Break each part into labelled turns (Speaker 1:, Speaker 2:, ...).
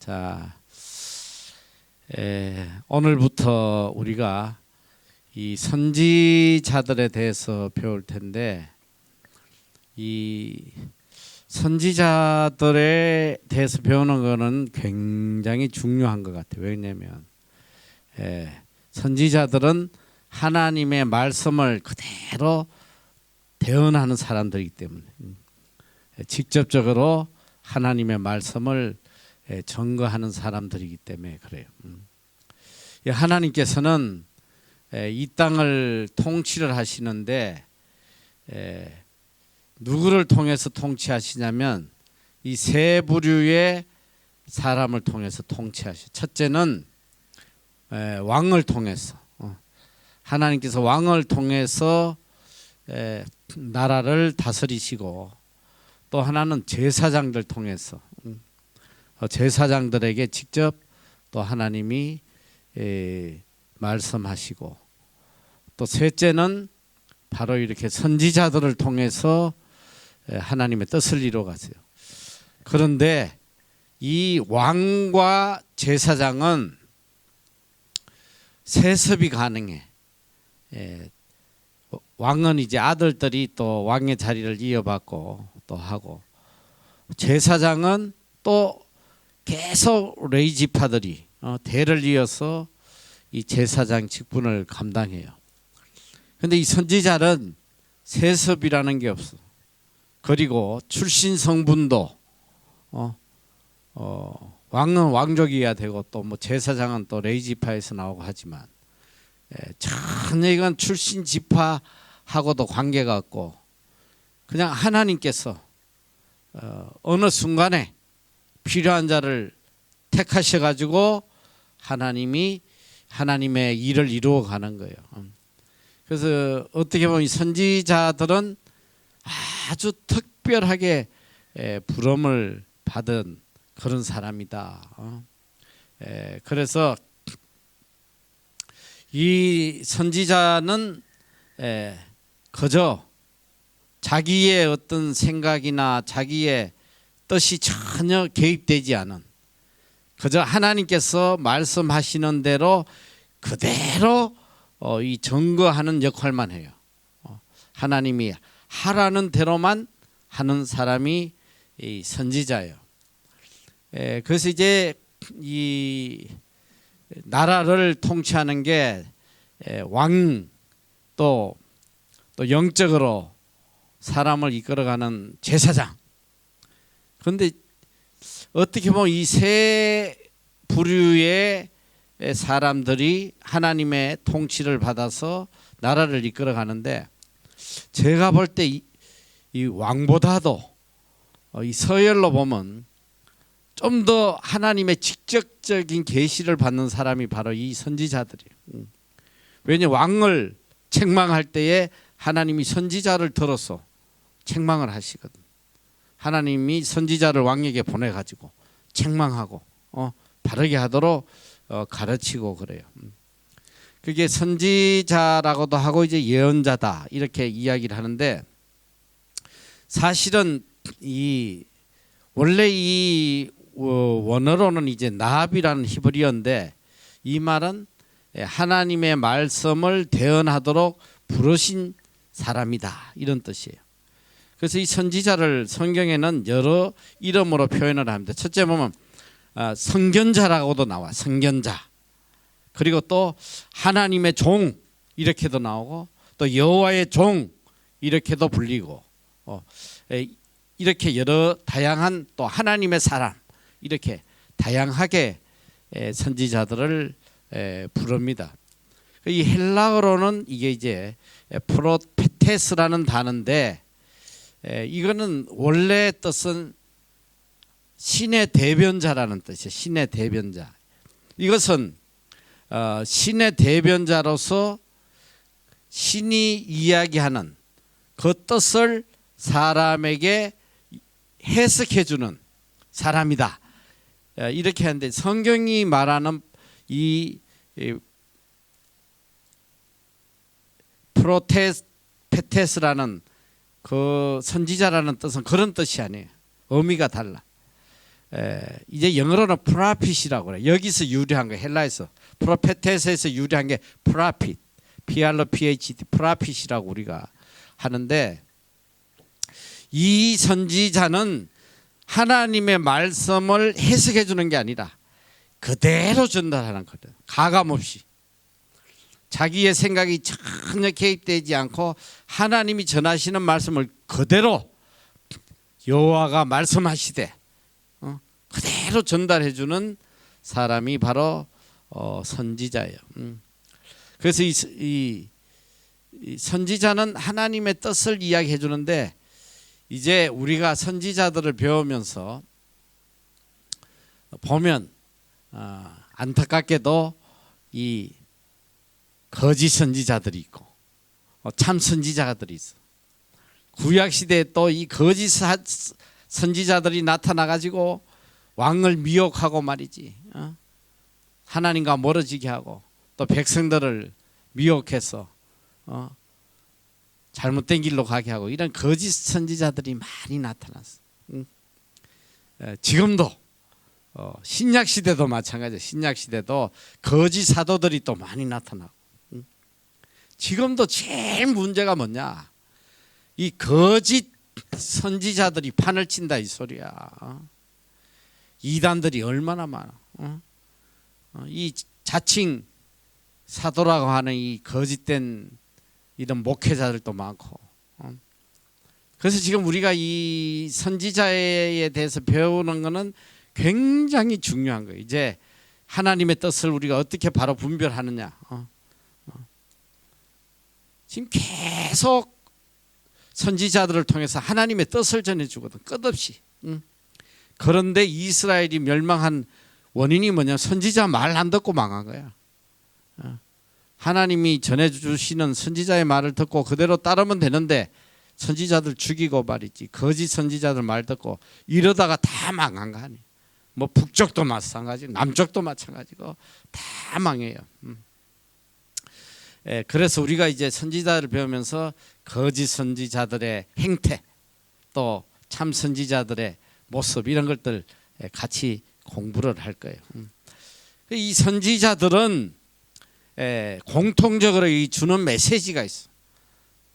Speaker 1: 자, 오늘부터 우리가 이 선지자들에 대해서 배울 텐데, 이 선지자들에 대해서 배우는 것은 굉장히 중요한 것 같아요. 왜냐하면 선지자들은 하나님의 말씀을 그대로 대언하는 사람들이기 때문에 직접적으로 하나님의 말씀을 증거하는 사람들이기 때문에 그래요. 하나님께서는 이 땅을 통치를 하시는데 누구를 통해서 통치하시냐면 이 세 부류의 사람을 통해서 통치하셔. 첫째는 왕을 통해서, 하나님께서 왕을 통해서 나라를 다스리시고, 또 하나는 제사장들 통해서 제사장들에게 직접 또 하나님이 말씀하시고, 또 셋째는 바로 이렇게 선지자들을 통해서 하나님의 뜻을 이루어가세요. 그런데 이 왕과 제사장은 세습이 가능해. 왕은 이제 아들들이 또 왕의 자리를 이어받고 또 하고, 제사장은 또 계속 레위지파들이 대를 이어서 이 제사장 직분을 감당해요. 근데 이 선지자는 세습이라는 게 없어. 그리고 출신 성분도 왕은 왕족이어야 되고, 또 뭐 제사장은 또 레위지파에서 나오고 하지만 전혀 이건 출신 지파하고도 관계가 없고, 그냥 하나님께서 어느 순간에 필요한 자를 택하셔가지고 하나님이 하나님의 일을 이루어 가는 거예요. 그래서 어떻게 보면 이 선지자들은 아주 특별하게 부름을 받은 그런 사람이다. 그래서 이 선지자는 그저 자기의 어떤 생각이나 자기의 뜻이 전혀 개입되지 않은, 그저 하나님께서 말씀하시는 대로 그대로 이 증거하는 역할만 해요. 하나님이 하라는 대로만 하는 사람이 이 선지자예요. 그래서 이제 이 나라를 통치하는 게 왕, 또 영적으로 사람을 이끌어가는 제사장. 그런데 어떻게 보면 이 세 부류의 사람들이 하나님의 통치를 받아서 나라를 이끌어가는데, 제가 볼 때 이 왕보다도 이 서열로 보면 좀 더 하나님의 직접적인 계시를 받는 사람이 바로 이 선지자들이에요. 왜냐, 왕을 책망할 때에 하나님이 선지자를 들어서 책망을 하시거든. 하나님이 선지자를 왕에게 보내가지고 책망하고 바르게 하도록 가르치고 그래요. 그게 선지자라고도 하고 이제 예언자다 이렇게 이야기를 하는데, 사실은 원래 이 원어로는 이제 나비라는 히브리어인데, 이 말은 하나님의 말씀을 대언하도록 부르신 사람이다 이런 뜻이에요. 그래서 이 선지자를 성경에는 여러 이름으로 표현을 합니다. 첫째 보면 선견자라고도 나와. 선견자. 그리고 또 하나님의 종 이렇게도 나오고, 또 여호와의 종 이렇게도 불리고, 이렇게 여러 다양한, 또 하나님의 사람 이렇게 다양하게 선지자들을 부릅니다. 이 헬라어로는 이게 이제 프로페테스라는 단어인데, 이거는 원래 뜻은 신의 대변자라는 뜻이에요. 신의 대변자. 이것은 신의 대변자로서 신이 이야기하는 그 뜻을 사람에게 해석해 주는 사람이다. 이렇게 하는데, 성경이 말하는 이 프로페테스라는 그 선지자라는 뜻은 그런 뜻이 아니에요. 의미가 달라. 이제 영어로는 프라핏이라고 그래. 여기서 유래한 거 헬라에서 프로페테스에서 유래한 게 프라핏, PRPHT 프라핏이라고 우리가 하는데, 이 선지자는 하나님의 말씀을 해석해 주는 게 아니라 그대로 전달하는 거든. 가감 없이 자기의 생각이 전혀 개입되지 않고 하나님이 전하시는 말씀을 그대로 여호와가 말씀하시되 그대로 전달해 주는 사람이 바로 선지자예요. 그래서 이 선지자는 하나님의 뜻을 이야기해 주는데, 이제 우리가 선지자들을 배우면서 보면 안타깝게도 이 거짓 선지자들이 있고 참 선지자들이 있어. 구약 시대에 또 이 거짓 선지자들이 나타나 가지고 왕을 미혹하고 말이지, 하나님과 멀어지게 하고 또 백성들을 미혹해서 잘못된 길로 가게 하고, 이런 거짓 선지자들이 많이 나타났어. 지금도 신약 시대도 마찬가지야. 신약 시대도 거짓 사도들이 또 많이 나타나고. 지금도 제일 문제가 뭐냐? 이 거짓 선지자들이 판을 친다 이 소리야. 이단들이 얼마나 많아. 이 자칭 사도라고 하는 이 거짓된 이런 목회자들도 많고. 그래서 지금 우리가 이 선지자에 대해서 배우는 것은 굉장히 중요한 거예요. 이제 하나님의 뜻을 우리가 어떻게 바로 분별하느냐. 지금 계속 선지자들을 통해서 하나님의 뜻을 전해주거든, 끝없이. 그런데 이스라엘이 멸망한 원인이 뭐냐? 선지자 말 안 듣고 망한 거야. 하나님이 전해주시는 선지자의 말을 듣고 그대로 따르면 되는데 선지자들 죽이고 말이지, 거짓 선지자들 말 듣고 이러다가 다 망한 거 아니에요. 뭐 북쪽도 마찬가지고 남쪽도 마찬가지고 다 망해요. 그래서 우리가 이제 선지자를 배우면서 거짓 선지자들의 행태, 또 참 선지자들의 모습, 이런 것들 같이 공부를 할 거예요. 이 선지자들은 공통적으로 주는 메시지가 있어.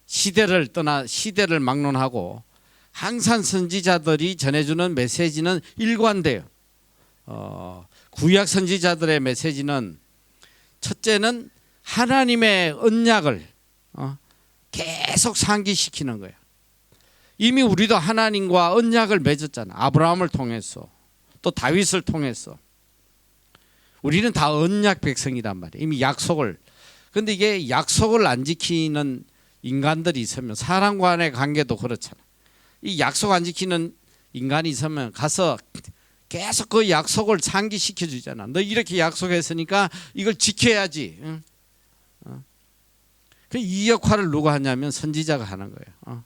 Speaker 1: 시대를 떠나 시대를 막론하고 항상 선지자들이 전해주는 메시지는 일관돼요. 구약 선지자들의 메시지는, 첫째는 하나님의 언약을 계속 상기시키는 거예요. 이미 우리도 하나님과 언약을 맺었잖아. 아브라함을 통해서, 또 다윗을 통해서. 우리는 다 언약 백성이란 말이에요. 이미 약속을. 그런데 이게 약속을 안 지키는 인간들이 있으면, 사람과의 관계도 그렇잖아. 이 약속 안 지키는 인간이 있으면 가서 계속 그 약속을 상기시켜 주잖아. 너 이렇게 약속했으니까 이걸 지켜야지. 이 역할을 누가 하냐면 선지자가 하는 거예요.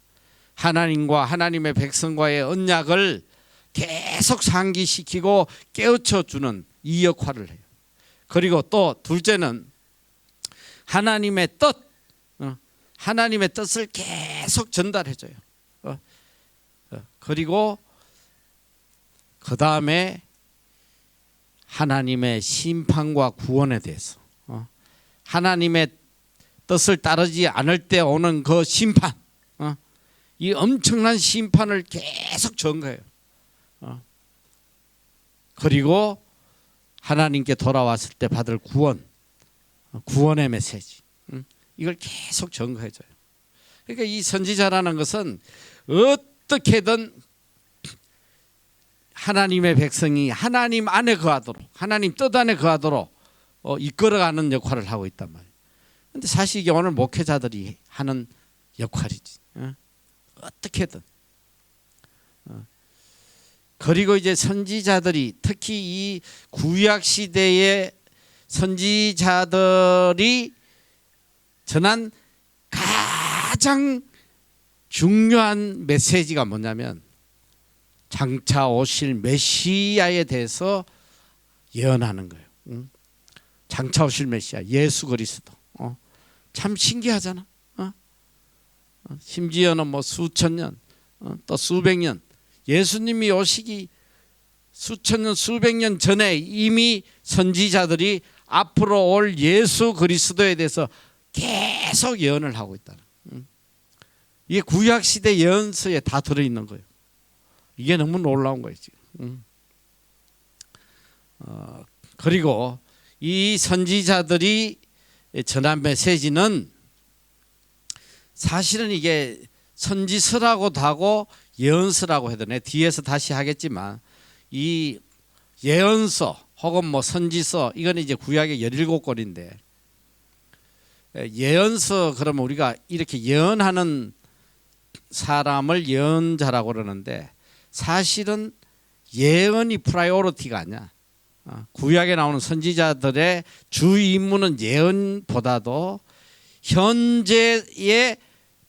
Speaker 1: 하나님과 하나님의 백성과의 언약을 계속 상기시키고 깨우쳐 주는 이 역할을 해요. 그리고 또 둘째는 하나님의 뜻, 하나님의 뜻을 계속 전달해 줘요. 그리고 그 다음에 하나님의 심판과 구원에 대해서, 하나님의 뜻을 따르지 않을 때 오는 그 심판, 이 엄청난 심판을 계속 전가해요. 그리고 하나님께 돌아왔을 때 받을 구원, 구원의 메시지, 이걸 계속 전가해줘요. 그러니까 이 선지자라는 것은 어떻게든 하나님의 백성이 하나님 안에 거하도록, 하나님 뜻 안에 거하도록 이끌어가는 역할을 하고 있단 말이에요. 그런데 사실 이게 오늘 목회자들이 하는 역할이지. 어떻게든. 그리고 이제 선지자들이, 특히 이 구약 시대의 선지자들이 전한 가장 중요한 메시지가 뭐냐면 장차 오실 메시아에 대해서 예언하는 거예요. 장차 오실 메시아 예수 그리스도. 참 신기하잖아. 심지어는 뭐 수천 년, 또 수백 년 예수님이 오시기 수천 년 수백 년 전에 이미 선지자들이 앞으로 올 예수 그리스도에 대해서 계속 예언을 하고 있다는. 이게 구약 시대 예언서에 다 들어 있는 거예요. 이게 너무 놀라운 거예요, 지금. 그리고 이 선지자들이 전한 메시지는 사실은 이게 선지서라고도 하고 예언서라고 해도 내 뒤에서 다시 하겠지만 이 예언서 혹은 뭐 선지서 이거는 이제 구약의 17권인데 예언서 그러면 우리가 이렇게 예언하는 사람을 예언자라고 그러는데 사실은 예언이 프라이오리티가 아니야. 구약에 나오는 선지자들의 주 임무는 예언보다도 현재의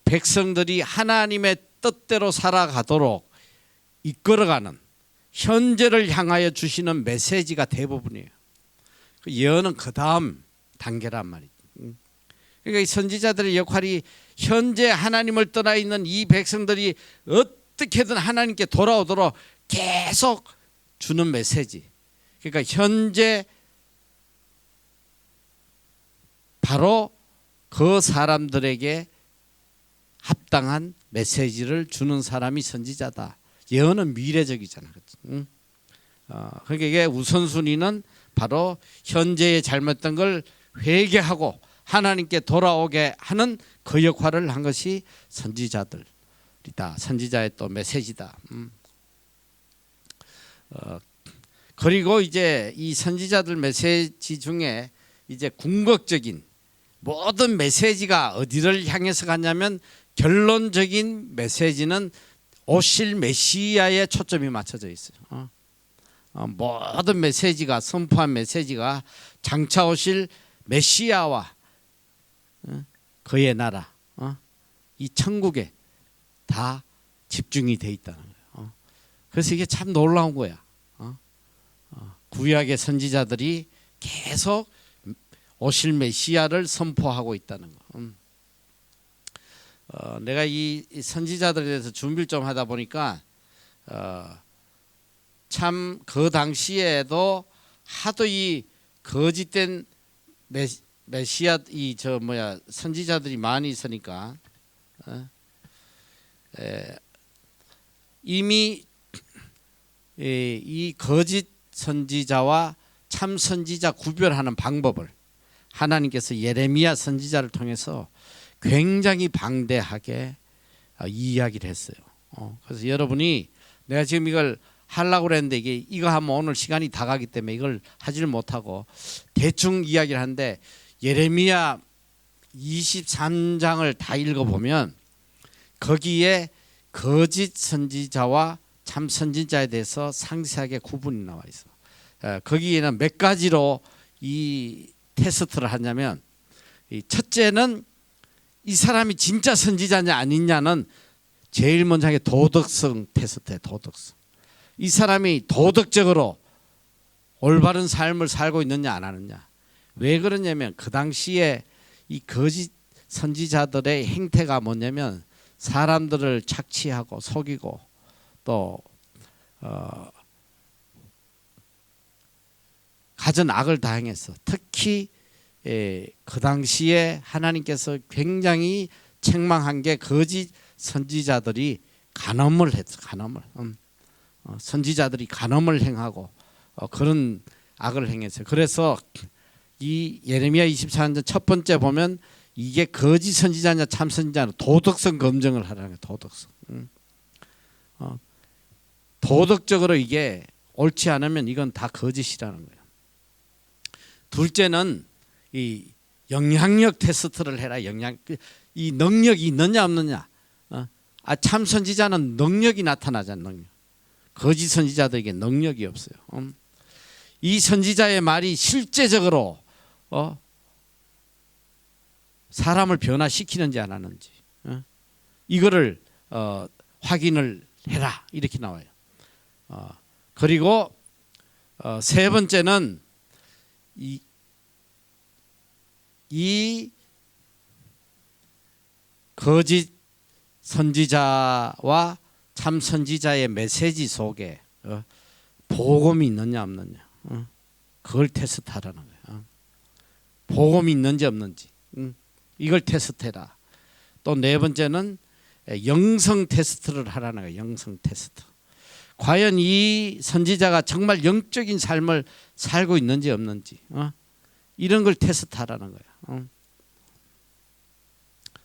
Speaker 1: 백성들이 하나님의 뜻대로 살아가도록 이끌어가는 현재를 향하여 주시는 메시지가 대부분이에요. 예언은 그 다음 단계란 말이죠. 그러니까 이 선지자들의 역할이 현재 하나님을 떠나 있는 이 백성들이 어떻게든 하나님께 돌아오도록 계속 주는 메시지. 그러니까 현재 바로 그 사람들에게 합당한 메시지를 주는 사람이 선지자다. 예언은 미래적이잖아. 그러니까 이게 우선순위는 바로 현재의 잘못된 걸 회개하고 하나님께 돌아오게 하는 그 역할을 한 것이 선지자들이다. 선지자의 또 메시지다. 그리고 이제 이 선지자들 메시지 중에 이제 궁극적인 모든 메시지가 어디를 향해서 갔냐면 결론적인 메시지는 오실 메시아에 초점이 맞춰져 있어요. 모든 메시지가 선포한 메시지가 장차 오실 메시아와 그의 나라 이 천국에 다 집중이 돼 있다는 거예요. 그래서 이게 참 놀라운 거야. 구약의 선지자들이 계속 오실 메시아를 선포하고 있다는 거. 내가 이 선지자들에 대해서 준비를 좀 하다 보니까 참 그 당시에도 하도 이 거짓된 메시아 선지자들이 많이 있으니까 이미 이 거짓 선지자와 참 선지자 구별하는 방법을 하나님께서 예레미야 선지자를 통해서 굉장히 방대하게 이야기를 했어요. 그래서 여러분이 내가 지금 이걸 하려고 그랬는데 이거 하면 오늘 시간이 다 가기 때문에 이걸 하지를 못하고 대충 이야기를 하는데 예레미야 23장을 다 읽어보면 거기에 거짓 선지자와 참 선지자에 대해서 상세하게 구분이 나와 있어. 거기에는 몇 가지로 이 테스트를 하냐면 첫째는 이 사람이 진짜 선지자냐 아니냐는 제일 먼저 하게 도덕성 테스트에 도덕성. 이 사람이 도덕적으로 올바른 삶을 살고 있느냐 안 하느냐. 왜 그러냐면 그 당시에 이 거짓 선지자들의 행태가 뭐냐면 사람들을 착취하고 속이고 또 갖은 악을 다 행했어. 특히 그 당시에 하나님께서 굉장히 책망한 게 거짓 선지자들이 간음을 했어. 간음을. 선지자들이 간음을 행하고 그런 악을 행했어요. 그래서 이 예레미야 24장 첫 번째 보면 이게 거짓 선지자냐 참 선지자냐 도덕성 검증을 하라는 거예요. 도덕성. 도덕적으로 이게 옳지 않으면 이건 다 거짓이라는 거예요. 둘째는 이 영향력 테스트를 해라. 이 능력이 있느냐 없느냐. 참 선지자는 능력이 나타나잖아. 능력. 거짓 선지자들에게 능력이 없어요. 이 선지자의 말이 실제적으로 사람을 변화시키는지 안 하는지 이거를 확인을 해라 이렇게 나와요. 그리고 세 번째는 이 거짓 선지자와 참 선지자의 메시지 속에 복음이 있느냐 없느냐. 그걸 테스트하라는 거야. 복음이 있는지 없는지. 이걸 테스트해라. 또 네 번째는 영성 테스트를 하라는 거야. 영성 테스트. 과연 이 선지자가 정말 영적인 삶을 살고 있는지 없는지. 이런 걸 테스트하라는 거야.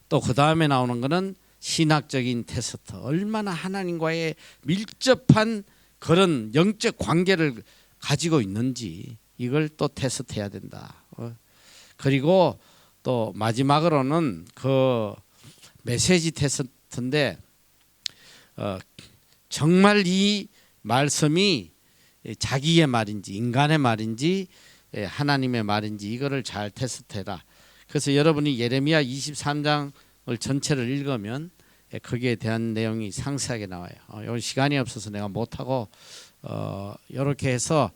Speaker 1: 또 그 다음에 나오는 거는 신학적인 테스트. 얼마나 하나님과의 밀접한 그런 영적 관계를 가지고 있는지 이걸 또 테스트해야 된다. 그리고 또 마지막으로는 그 메시지 테스트인데 정말 이 말씀이 자기의 말인지 인간의 말인지 하나님의 말인지 이거를 잘 테스트해라. 그래서 여러분이 예레미야 23장을 전체를 읽으면 거기에 대한 내용이 상세하게 나와요. 이건 시간이 없어서 내가 못하고 이렇게 해서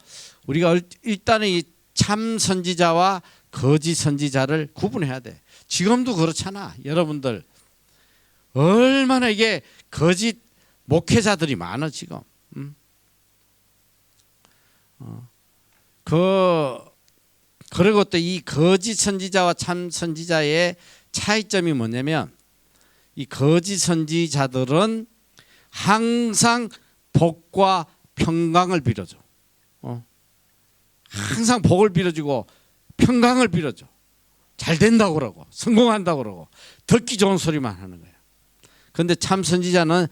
Speaker 1: 우리가 일단은 이 참 선지자와 거짓 선지자를 구분해야 돼. 지금도 그렇잖아. 여러분들 얼마나 이게 거짓 목회자들이 많아 지금. 그리고 또 이 거짓 선지자와 참 선지자의 차이점이 뭐냐면 이 거짓 선지자들은 항상 복과 평강을 빌어줘. 항상 복을 빌어주고 평강을 빌어줘. 잘 된다고 그러고 성공한다고 그러고 듣기 좋은 소리만 하는 거야. 그런데 참 선지자는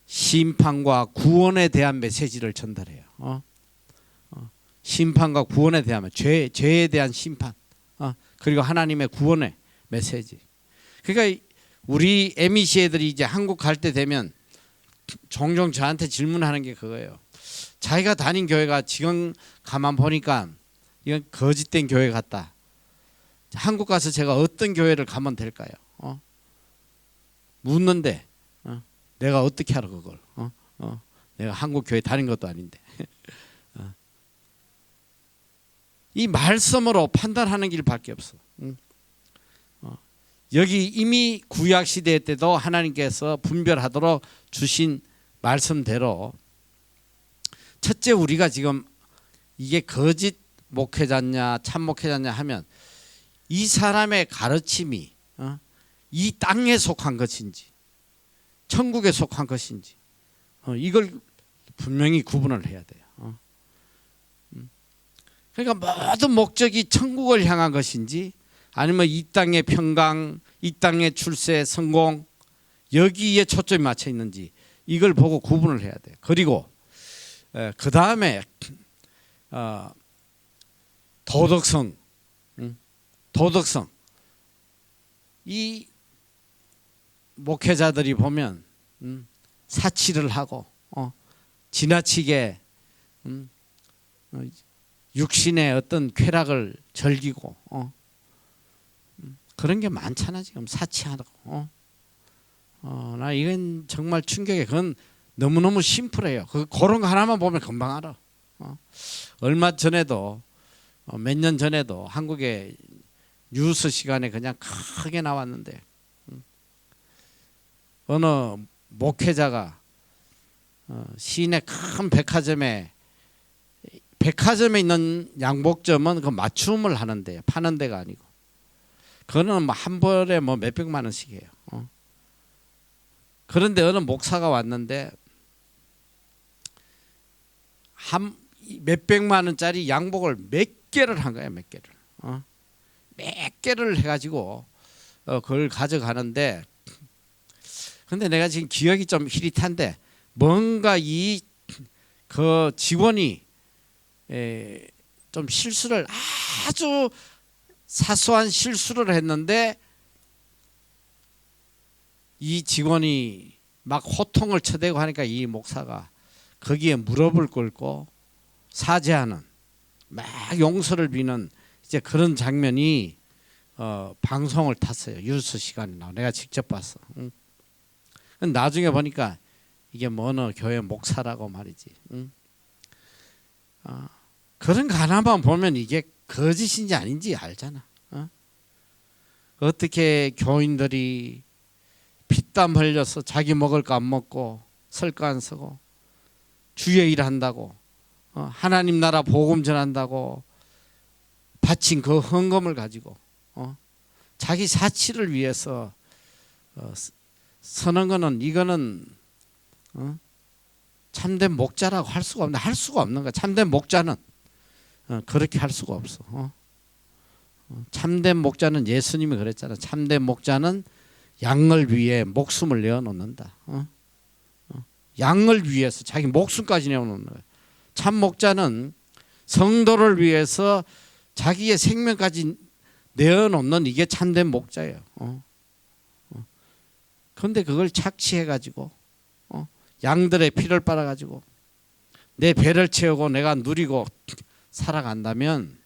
Speaker 1: 심판과 구원에 대한 메시지를 전달해요. 심판과 구원에 대한 죄에 대한 심판, 그리고 하나님의 구원의 메시지. 그러니까 우리 MEC 애들이 이제 한국 갈 때 되면 종종 저한테 질문하는 게 그거예요. 자기가 다닌 교회가 지금 가만 보니까 이건 거짓된 교회 같다. 한국 가서 제가 어떤 교회를 가면 될까요? 묻는데 내가 어떻게 알아 그걸? 내가 한국 교회 다닌 것도 아닌데. 이 말씀으로 판단하는 길밖에 없어. 여기 이미 구약 시대 때도 하나님께서 분별하도록 주신 말씀대로 첫째 우리가 지금 이게 거짓 목회자냐 참 목회자냐 하면 이 사람의 가르침이 이 땅에 속한 것인지 천국에 속한 것인지 이걸 분명히 구분을 해야 돼요. 그러니까 모든 목적이 천국을 향한 것인지 아니면 이 땅의 평강, 이 땅의 출세, 성공 여기에 초점이 맞춰 있는지 이걸 보고 구분을 해야 돼요. 그리고 그 다음에 도덕성, 도덕성. 이 목회자들이 보면 사치를 하고 지나치게 육신의 어떤 쾌락을 즐기고 그런 게 많잖아 지금 사치하고. 나 이건 정말 충격이에요. 그건 너무너무 심플해요. 그런 거 하나만 보면 금방 알아. 얼마 전에도 몇 년 전에도 한국의 뉴스 시간에 그냥 크게 나왔는데 어느 목회자가 시내 큰 백화점에 있는 양복점은 그 맞춤을 하는데 파는 데가 아니고 그거는 뭐 한 벌에 뭐 몇백만 원씩이에요. 그런데 어느 목사가 왔는데 한 몇백만 원짜리 양복을 몇 개를 한 거야. 몇 개를 몇 개를 해가지고 그걸 가져가는데 근데 내가 지금 기억이 좀 희릿한데 뭔가 이 그 직원이 좀 실수를 아주 사소한 실수를 했는데 이 직원이 막 호통을 쳐대고 하니까 이 목사가 거기에 무릎을 꿇고 사죄하는 막 용서를 비는 이제 그런 장면이 방송을 탔어요. 뉴스 시간에 나와. 내가 직접 봤어. 나중에 보니까 이게 뭐 어느 교회 목사라고 말이지. 그런 거 하나만 보면 이게 거짓인지 아닌지 알잖아. 어떻게 교인들이 피땀 흘려서 자기 먹을 거 안 먹고 설 거 안 쓰고 주의 일한다고 하나님 나라 복음 전한다고 바친 그 헌금을 가지고 자기 사치를 위해서 서는 거는 이거는 참된 목자라고 할 수가 없는 거야. 참된 목자는 그렇게 할 수가 없어. 참된 목자는 예수님이 그랬잖아. 참된 목자는 양을 위해 목숨을 내어놓는다. 양을 위해서 자기 목숨까지 내어놓는 거야. 참 목자는 성도를 위해서 자기의 생명까지 내어놓는 이게 참된 목자예요. 그런데 그걸 착취해가지고 양들의 피를 빨아가지고 내 배를 채우고 내가 누리고 살아간다면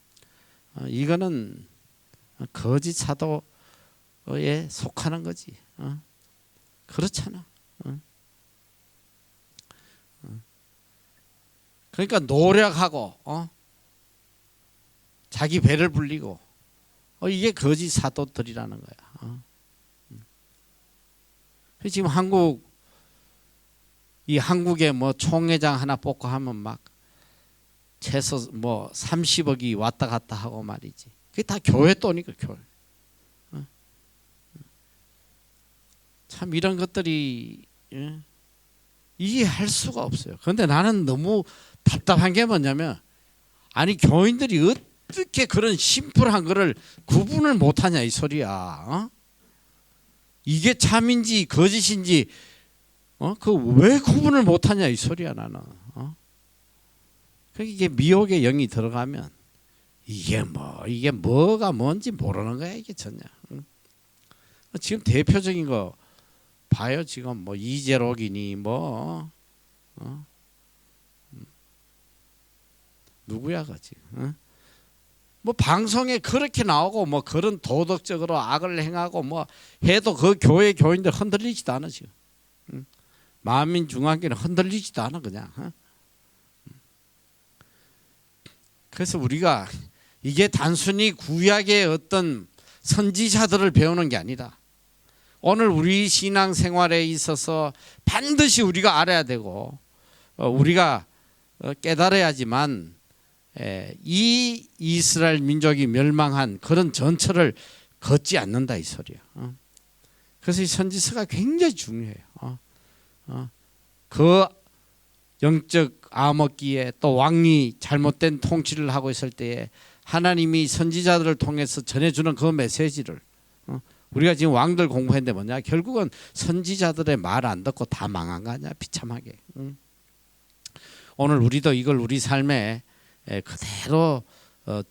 Speaker 1: 이거는 거짓 사도에 속하는 거지. 그렇잖아. 그러니까 노력하고 자기 배를 불리고 이게 거짓 사도들이라는 거야. 지금 한국에 뭐 총회장 하나 뽑고 하면 막 최소 뭐 30억이 왔다 갔다 하고 말이지. 그게 다 교회 돈이니까 교회. 참 이런 것들이 이해할 수가 없어요. 그런데 나는 너무 답답한 게 뭐냐면 아니 교인들이 어떻게 그런 심플한 거를 구분을 못하냐 이 소리야. 이게 참인지 거짓인지 그 왜 구분을 못하냐 이 소리야 나는. 이게 미혹의 영이 들어가면 이게 뭐가 뭔지 모르는 거야 이게 전혀. 지금 대표적인 거 봐요. 지금 뭐 이재록이니 뭐 누구야 그지? 뭐 방송에 그렇게 나오고 뭐 그런 도덕적으로 악을 행하고 뭐 해도 그 교회 교인들 흔들리지도 않아 지금. 만민중앙교회는 흔들리지도 않아 그냥. 그래서 우리가 이게 단순히 구약의 어떤 선지자들을 배우는 게 아니라 오늘 우리 신앙생활에 있어서 반드시 우리가 알아야 되고 우리가 깨달아야지만 이 이스라엘 민족이 멸망한 그런 전철을 걷지 않는다 이 소리야. 그래서 이 선지서가 굉장히 중요해요. 그 영적 암흑기에 또 왕이 잘못된 통치를 하고 있을 때에 하나님이 선지자들을 통해서 전해주는 그 메시지를 우리가 지금 왕들 공부했는데 뭐냐 결국은 선지자들의 말 안 듣고 다 망한 거 아니야 비참하게. 오늘 우리도 이걸 우리 삶에 그대로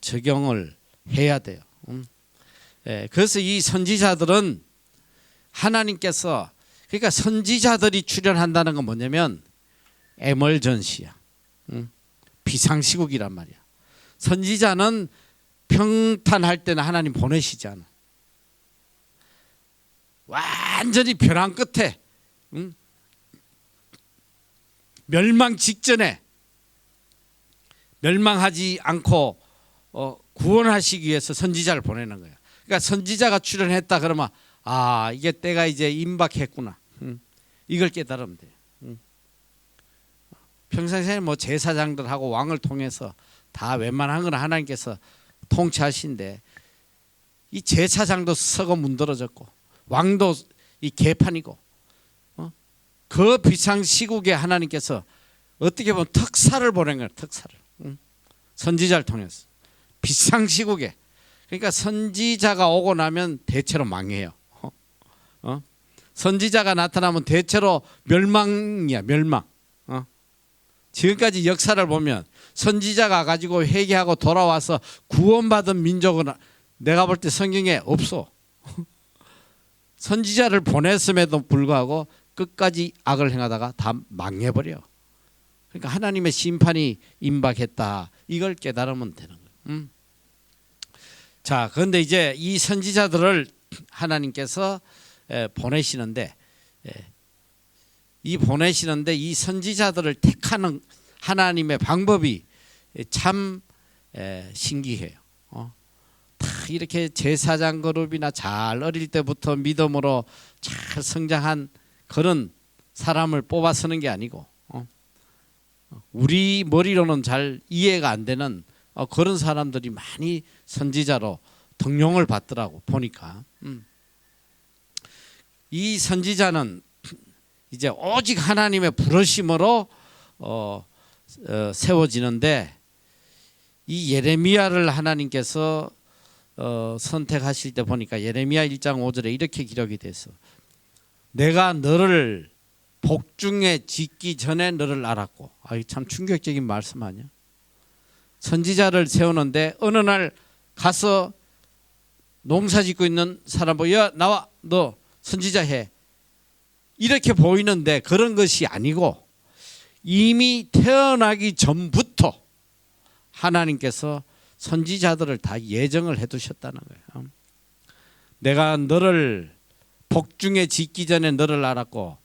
Speaker 1: 적용을 해야 돼요. 그래서 이 선지자들은 하나님께서 그러니까 선지자들이 출연한다는 건 뭐냐면 에멀전시야. 비상시국이란 말이야. 선지자는 평탄할 때는 하나님 보내시지 않아. 완전히 벼랑 끝에 멸망 직전에 멸망하지 않고 구원하시기 위해서 선지자를 보내는 거야. 그러니까 선지자가 출연했다 그러면 이게 때가 이제 임박했구나. 이걸 깨달으면 돼요. 평상시에 뭐 제사장들하고 왕을 통해서 다 웬만한 건 하나님께서 통치하신데 이 제사장도 썩어 문드러졌고 왕도 이 개판이고 그 비상시국에 하나님께서 어떻게 보면 특사를 보낸 거예요. 특사를. 선지자를 통해서 비상시국에. 그러니까 선지자가 오고 나면 대체로 망해요. 선지자가 나타나면 대체로 멸망이야. 멸망. 지금까지 역사를 보면 선지자가 가지고 회개하고 돌아와서 구원받은 민족은 내가 볼 때 성경에 없어. 선지자를 보냈음에도 불구하고 끝까지 악을 행하다가 다 망해버려. 그러니까 하나님의 심판이 임박했다. 이걸 깨달으면 되는 거예요. 자, 그런데 이제 이 선지자들을 하나님께서 보내시는데 이 선지자들을 택하는 하나님의 방법이 참 신기해요. 다 이렇게 제사장 그룹이나 잘 어릴 때부터 믿음으로 잘 성장한 그런 사람을 뽑아 쓰는 게 아니고 우리 머리로는 잘 이해가 안 되는 그런 사람들이 많이 선지자로 등용을 받더라고 보니까. 이 선지자는 이제 오직 하나님의 부르심으로 세워지는데, 이 예레미야를 하나님께서 선택하실 때 보니까 예레미야 1장 5절에 이렇게 기록이 됐어. 내가 너를 복중에 짓기 전에 너를 알았고. 참 충격적인 말씀 아니야? 선지자를 세우는데 어느 날 가서 농사 짓고 있는 사람 보고, 야 나와, 너 선지자 해, 이렇게 보이는데 그런 것이 아니고 이미 태어나기 전부터 하나님께서 선지자들을 다 예정을 해두셨다는 거예요. 내가 너를 복중에 짓기 전에 너를 알았고,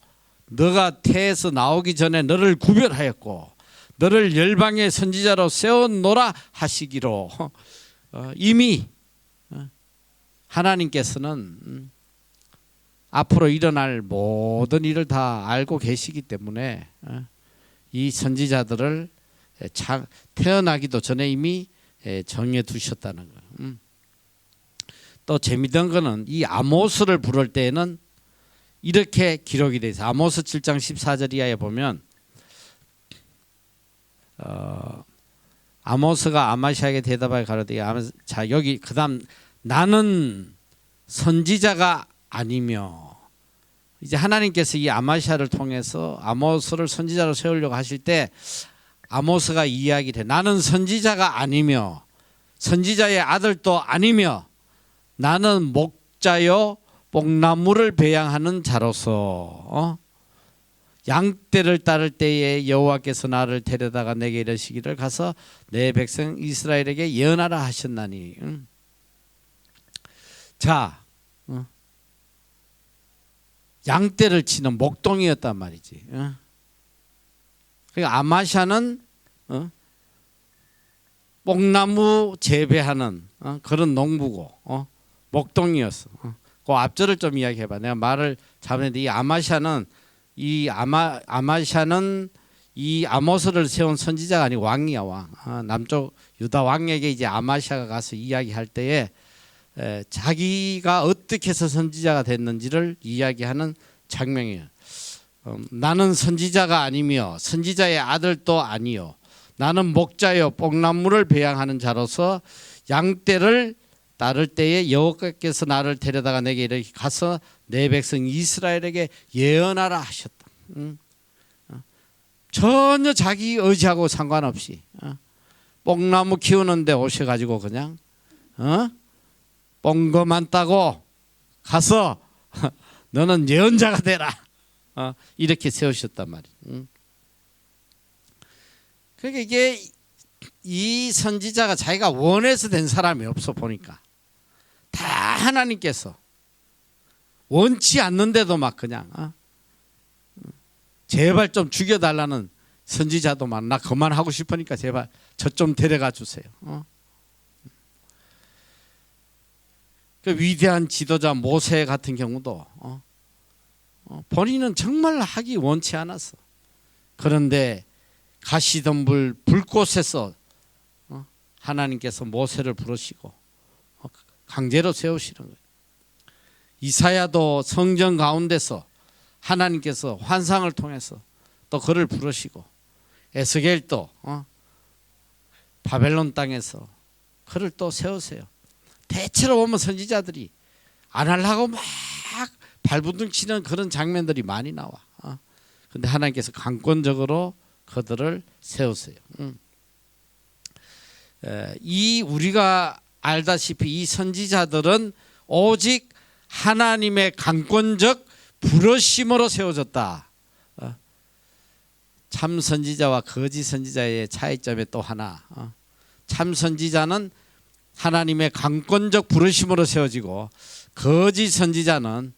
Speaker 1: 너가 태에서 나오기 전에 너를 구별하였고, 너를 열방의 선지자로 세워놓으라 하시기로 이미 하나님께서는 앞으로 일어날 모든 일을 다 알고 계시기 때문에 이 선지자들을 태어나기도 전에 이미 정해 두셨다는 거예요. 또 재미있는 거는 이 아모스를 부를 때에는 이렇게 기록이 돼 있어요. 아모스 7장 14절 이하에 보면 아모스가 아마시아에게 대답하여 가로되, 자 여기 그다음 나는 선지자가 아니며, 이제 하나님께서 이 아마시아를 통해서 아모스를 선지자로 세우려고 하실 때 아모스가 이야기를 해. 나는 선지자가 아니며 선지자의 아들도 아니며 나는 목자요 뽕나무를 배양하는 자로서 양떼를 따를 때에 여호와께서 나를 데려다가 내게 이르시기를 가서 내 백성 이스라엘에게 예언하라 하셨나니. 자, 양떼를 치는 목동이었단 말이지. 그러니까 아마샤는 뽕나무 재배하는 그런 농부고 목동이었어. 그 앞절을 좀 이야기해봐. 내가 말을 잘못했는데 이 아마샤는 이 아모스를 세운 선지자가 아니고 왕이야, 왕. 남쪽 유다 왕에게 이제 아마샤가 가서 이야기할 때에 자기가 어떻게 해서 선지자가 됐는지를 이야기하는 장면이에요. 나는 선지자가 아니며 선지자의 아들도 아니요 나는 목자요 뽕나무를 배양하는 자로서 양떼를 따를 때에 여호와께서 나를 데려다가 내게 이르기 가서 내 백성 이스라엘에게 예언하라 하셨다. 전혀 자기 의지하고 상관없이 뽕나무 키우는데 오셔가지고 그냥 뽕거만 따고 가서 너는 예언자가 되라, 이렇게 세우셨단 말이에요. 그러니까 이게 이 선지자가 자기가 원해서 된 사람이 없어 보니까 다 하나님께서 원치 않는데도 막 그냥 제발 좀 죽여달라는 선지자도 많아. 나 그만하고 싶으니까 제발 저 좀 데려가 주세요. 그 위대한 지도자 모세 같은 경우도 본인은 정말 하기 원치 않았어. 그런데 가시덤불 불꽃에서 하나님께서 모세를 부르시고 강제로 세우시는 거예요. 이사야도 성전 가운데서 하나님께서 환상을 통해서 또 그를 부르시고, 에스겔도 바벨론 땅에서 그를 또 세우세요. 대체로 보면 선지자들이 안 하려고 막 발부둥 치는 그런 장면들이 많이 나와. 근데 하나님께서 강권적으로 그들을 세우세요. 이 우리가 알다시피 이 선지자들은 오직 하나님의 강권적 부르심으로 세워졌다. 참 선지자와 거짓 선지자의 차이점에 또 하나, 참 선지자는 하나님의 강권적 부르심으로 세워지고 거짓 선지자는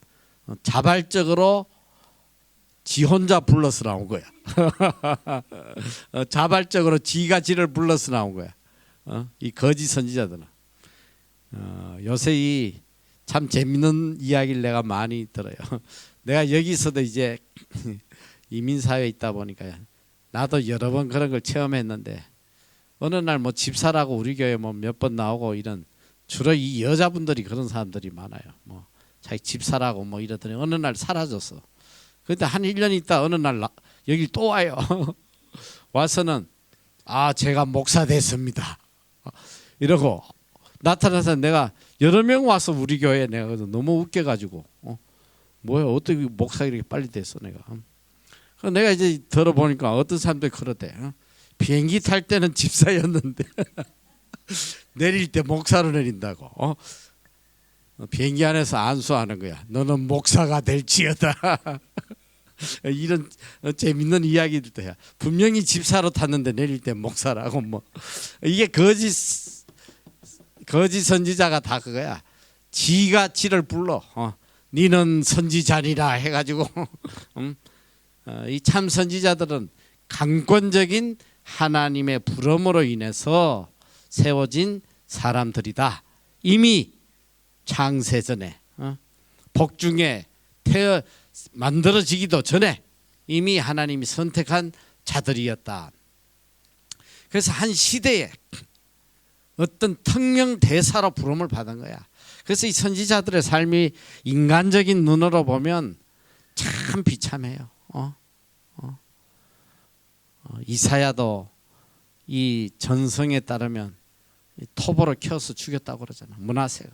Speaker 1: 자발적으로 지 혼자 불러서 나온 거야. 자발적으로 지가 지를 불러서 나온 거야. 이 거짓 선지자들은. 요새 이 참 재밌는 이야기를 내가 많이 들어요. 내가 여기서도 이제 이민사회에 있다 보니까 나도 여러 번 그런 걸 체험했는데 어느 날 뭐 집사라고 우리 교회 뭐 몇 번 나오고 이런 주로 이 여자분들이 그런 사람들이 많아요. 뭐 자기 집사라고 뭐 이러더니 어느 날 사라졌어. 근데 한 1년 있다 어느 날 여기 또 와요. 와서는 제가 목사 됐습니다. 이러고 나타나서 내가 여러 명 와서 우리 교회에 내가 너무 웃겨가지고 뭐야 어떻게 목사 이렇게 빨리 됐어 내가. 내가 이제 들어보니까 어떤 사람들이 그러대. 비행기 탈 때는 집사였는데 내릴 때 목사로 내린다고. 비행기 안에서 안수하는 거야. 너는 목사가 될지어다. 이런 재밌는 이야기들도 해요. 분명히 집사로 탔는데 내릴 때 목사라고 뭐 이게 거짓 선지자가 다 그거야. 지가 지를 불러. 니는 선지자니라 해가지고 이 참 선지자들은 강권적인 하나님의 부름으로 인해서 세워진 사람들이다. 이미 창세전에 복중에 만들어지기도 전에 이미 하나님이 선택한 자들이었다. 그래서 한 시대에 어떤 특명 대사로 부름을 받은 거야. 그래서 이 선지자들의 삶이 인간적인 눈으로 보면 참 비참해요. 이사야도 이 전성에 따르면 톱으로 켜서 죽였다고 그러잖아. 므낫세가.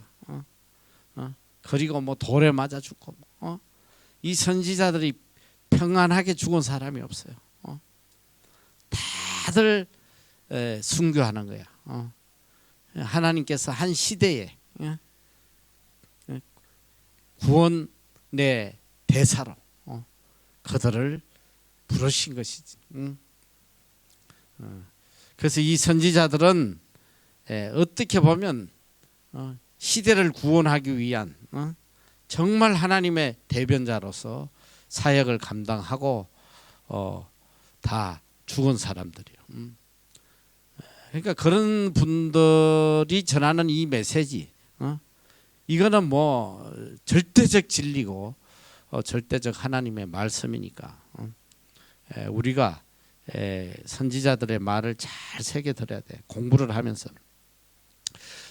Speaker 1: 그리고 뭐 돌에 맞아 죽고. 이 선지자들이 평안하게 죽은 사람이 없어요. 다들 순교하는 거야. 하나님께서 한 시대에 구원의 대사로 그들을 부르신 것이지. 그래서 이 선지자들은 어떻게 보면 시대를 구원하기 위한 정말 하나님의 대변자로서 사역을 감당하고 다 죽은 사람들이에요. 그러니까 그런 분들이 전하는 이 메시지, 이거는 뭐 절대적 진리고 절대적 하나님의 말씀이니까 우리가 선지자들의 말을 잘 새겨 들어야 돼. 공부를 하면서.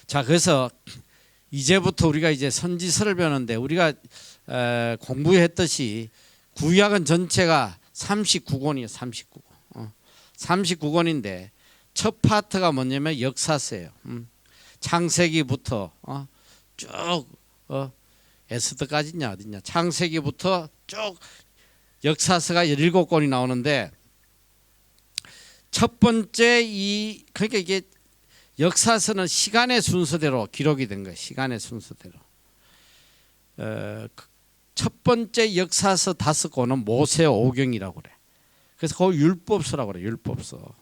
Speaker 1: 자, 그래서 이제부터 우리가 이제 선지서를 배우는데 우리가 공부했듯이 구약은 전체가 39권이에요. 39권. 39권인데 첫 파트가 뭐냐면 역사서예요. 창세기부터 쭉 에스더까지냐 어디냐. 창세기부터 쭉 역사서가 17권이 나오는데 첫 번째 그러니까 이게 역사서는 시간의 순서대로 기록이 된 거예요. 시간의 순서대로. 첫 번째 역사서 5권은 모세오경이라고 그래. 그래서 그걸 율법서라고 그래. 율법서.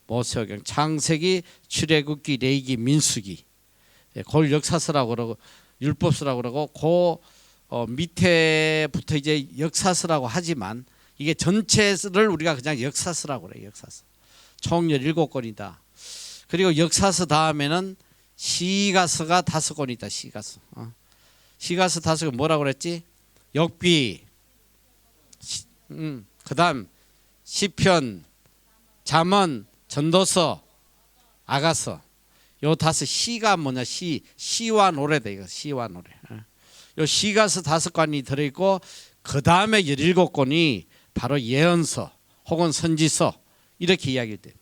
Speaker 1: 모세오경, 창세기, 출애굽기, 레위기, 민수기. 그걸 역사서라고 그러고 율법서라고 그러고 밑에부터 이제 역사서라고 하지만 이게 전체를 우리가 그냥 역사서라고 그래요. 역사서. 총 17권이다. 그리고 역사서 다음에는 시가서가 5권이 있다. 시가서. 시가서 5권 뭐라고 그랬지? 역비. 그다음 시편, 잠언, 전도서, 아가서. 요 5 시가 뭐냐? 시와 노래다. 이거 시와 노래. 요 시가서 5권이 들어 있고 그다음에 17권이 바로 예언서 혹은 선지서 이렇게 이야기를 돼.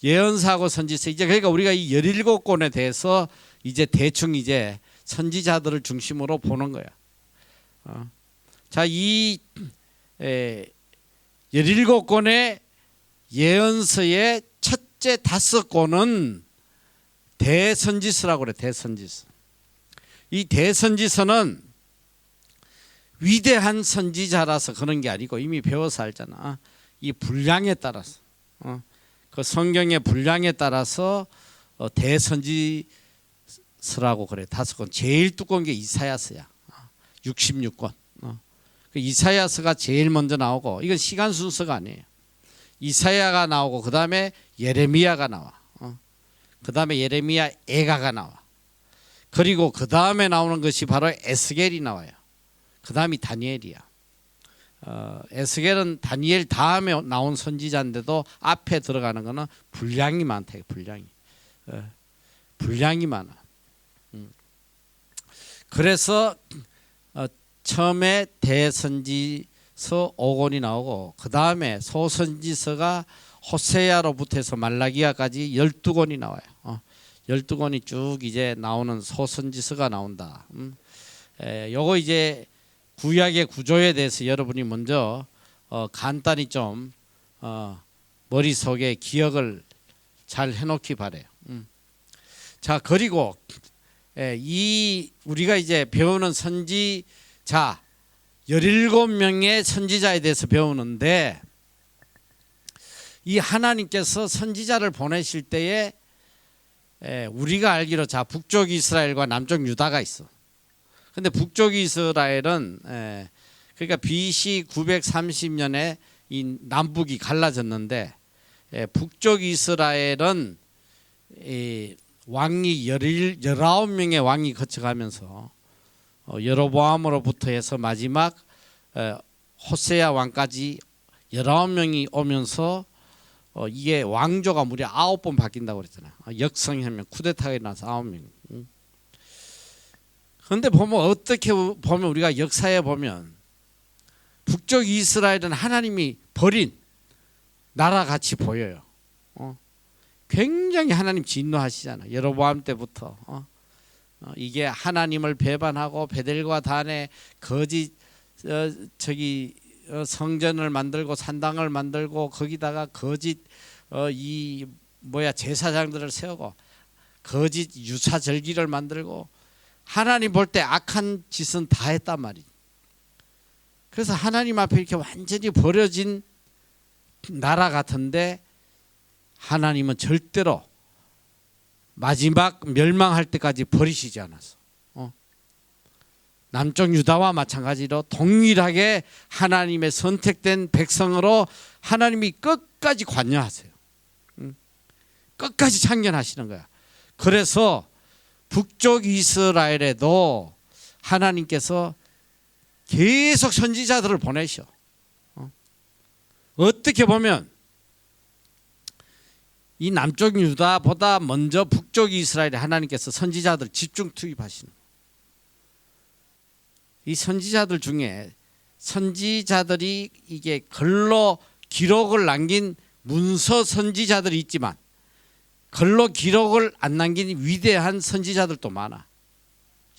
Speaker 1: 예언서하고 선지서 이제 그러니까 우리가 이 17권에 대해서 이제 대충 이제 선지자들을 중심으로 보는 거야. 자, 이 17권의 예언서의 첫째 5권은 대선지서라고 그래. 대선지서. 이 대선지서는 위대한 선지자라서 그런 게 아니고 이미 배워서 알잖아. 이 분량에 따라서 그 성경의 분량에 따라서 대선지서라고 그래. 5권. 제일 두꺼운 게 이사야서야. 66권. 그 이사야서가 제일 먼저 나오고 이건 시간 순서가 아니에요. 이사야가 나오고 그 다음에 예레미야가 나와. 그 다음에 예레미야 애가가 나와. 그리고 그 다음에 나오는 것이 바로 에스겔이 나와요. 그 다음이 다니엘이야. 에스겔은 다니엘 다음에 나온 선지자인데도 앞에 들어가는 거는 분량이 많다. 분량이 많아. 그래서 처음에 대선지서 5권이 나오고 그 다음에 소선지서가 호세아로부터 해서 말라기야까지 12권이 나와요. 12권이 쭉 이제 나오는 소선지서가 나온다. 요거 이제 구약의 구조에 대해서 여러분이 먼저 간단히 좀 머릿속에 기억을 잘 해놓기 바래요. 자, 그리고 이 우리가 이제 배우는 선지자 17명의 선지자에 대해서 배우는데 이 하나님께서 선지자를 보내실 때에 우리가 알기로 자 북쪽 이스라엘과 남쪽 유다가 있어. 근데 북쪽 이스라엘은 그러니까 BC 930년에 이 남북이 갈라졌는데 북쪽 이스라엘은 이 왕이 19명의 왕이 거쳐가면서 여로보암으로부터 해서 마지막 호세아 왕까지 19명이 오면서 이게 왕조가 무려 9번 바뀐다고 그랬잖아요. 역성하면 쿠데타가 일어나서 9명. 그런데 보면 어떻게 보면 우리가 역사에 보면 북쪽 이스라엘은 하나님이 버린 나라 같이 보여요. 굉장히 하나님 진노하시잖아. 여로보암 때부터 이게 하나님을 배반하고 베델과 단에 거짓 성전을 만들고 산당을 만들고 거기다가 거짓 제사장들을 세우고 거짓 유사절기를 만들고 하나님 볼 때 악한 짓은 다 했단 말이지. 그래서 하나님 앞에 이렇게 완전히 버려진 나라 같은데 하나님은 절대로 마지막 멸망할 때까지 버리시지 않았어. 남쪽 유다와 마찬가지로 동일하게 하나님의 선택된 백성으로 하나님이 끝까지 관여하세요. 끝까지 참견하시는 거야. 그래서 북쪽 이스라엘에도 하나님께서 계속 선지자들을 보내셔. 어떻게 보면 이 남쪽 유다보다 먼저 북쪽 이스라엘에 하나님께서 선지자들 집중 투입하시는 거예요. 이 선지자들 중에 선지자들이 이게 글로 기록을 남긴 문서 선지자들이 있지만 글로 기록을 안 남긴 위대한 선지자들도 많아.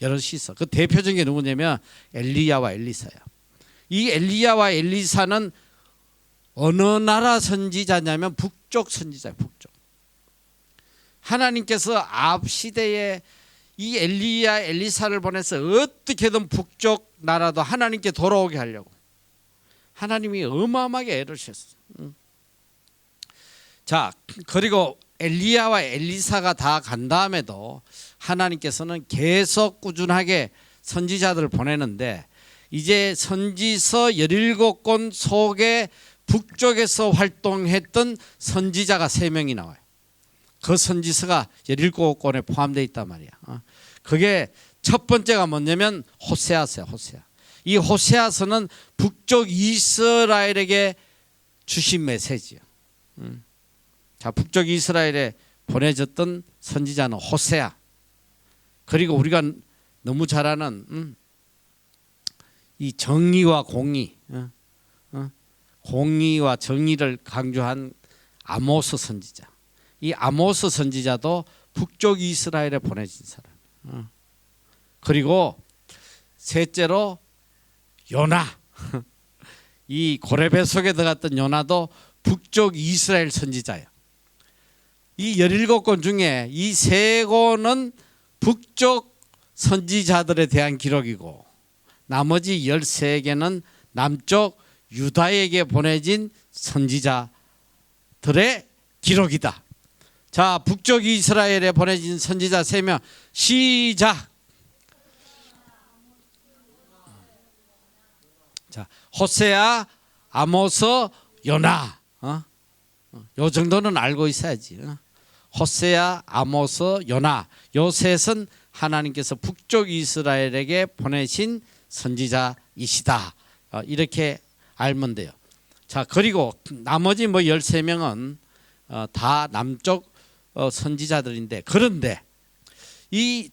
Speaker 1: 여럿이 있어. 그 대표적인 게 누구냐면 엘리야와 엘리사야. 이 엘리야와 엘리사는 어느 나라 선지자냐면 북쪽 선지자야. 북쪽. 하나님께서 앞 시대에 이 엘리야 엘리사를 보내서 어떻게든 북쪽 나라도 하나님께 돌아오게 하려고 하나님이 어마어마하게 애를 쓰셨어. 자, 그리고 엘리야와 엘리사가 다 간 다음에도 하나님께서는 계속 꾸준하게 선지자들을 보내는데 이제 선지서 17권 속에 북쪽에서 활동했던 선지자가 3명이 나와요. 그 선지서가 17권에 포함되어 있단 말이야. 그게 첫 번째가 뭐냐면 호세아서야. 호세아. 이 호세아서는 북쪽 이스라엘에게 주신 메시지야. 자, 북쪽 이스라엘에 보내졌던 선지자는 호세아. 그리고 우리가 너무 잘 아는 이 정의와 공의, 공의와 정의를 강조한 아모스 선지자. 이 아모스 선지자도 북쪽 이스라엘에 보내진 사람. 그리고 셋째로 요나. 이 고레배 속에 들어갔던 요나도 북쪽 이스라엘 선지자예요. 이 17권 중에 이 3권은 북쪽 선지자들에 대한 기록이고 나머지 13개는 남쪽 유다에게 보내진 선지자들의 기록이다. 자, 북쪽 이스라엘에 보내진 선지자 3명 시작. 자, 호세아, 아모스, 요나. 요 정도는 알고 있어야지. 호세아, 아모스, 요나. 요 셋은 하나님께서 북쪽 이스라엘에게 보내신 선지자이시다. 이렇게 알면 돼요. 자, 그리고 나머지 뭐 13명은 다 남쪽 선지자들인데, 그런데 이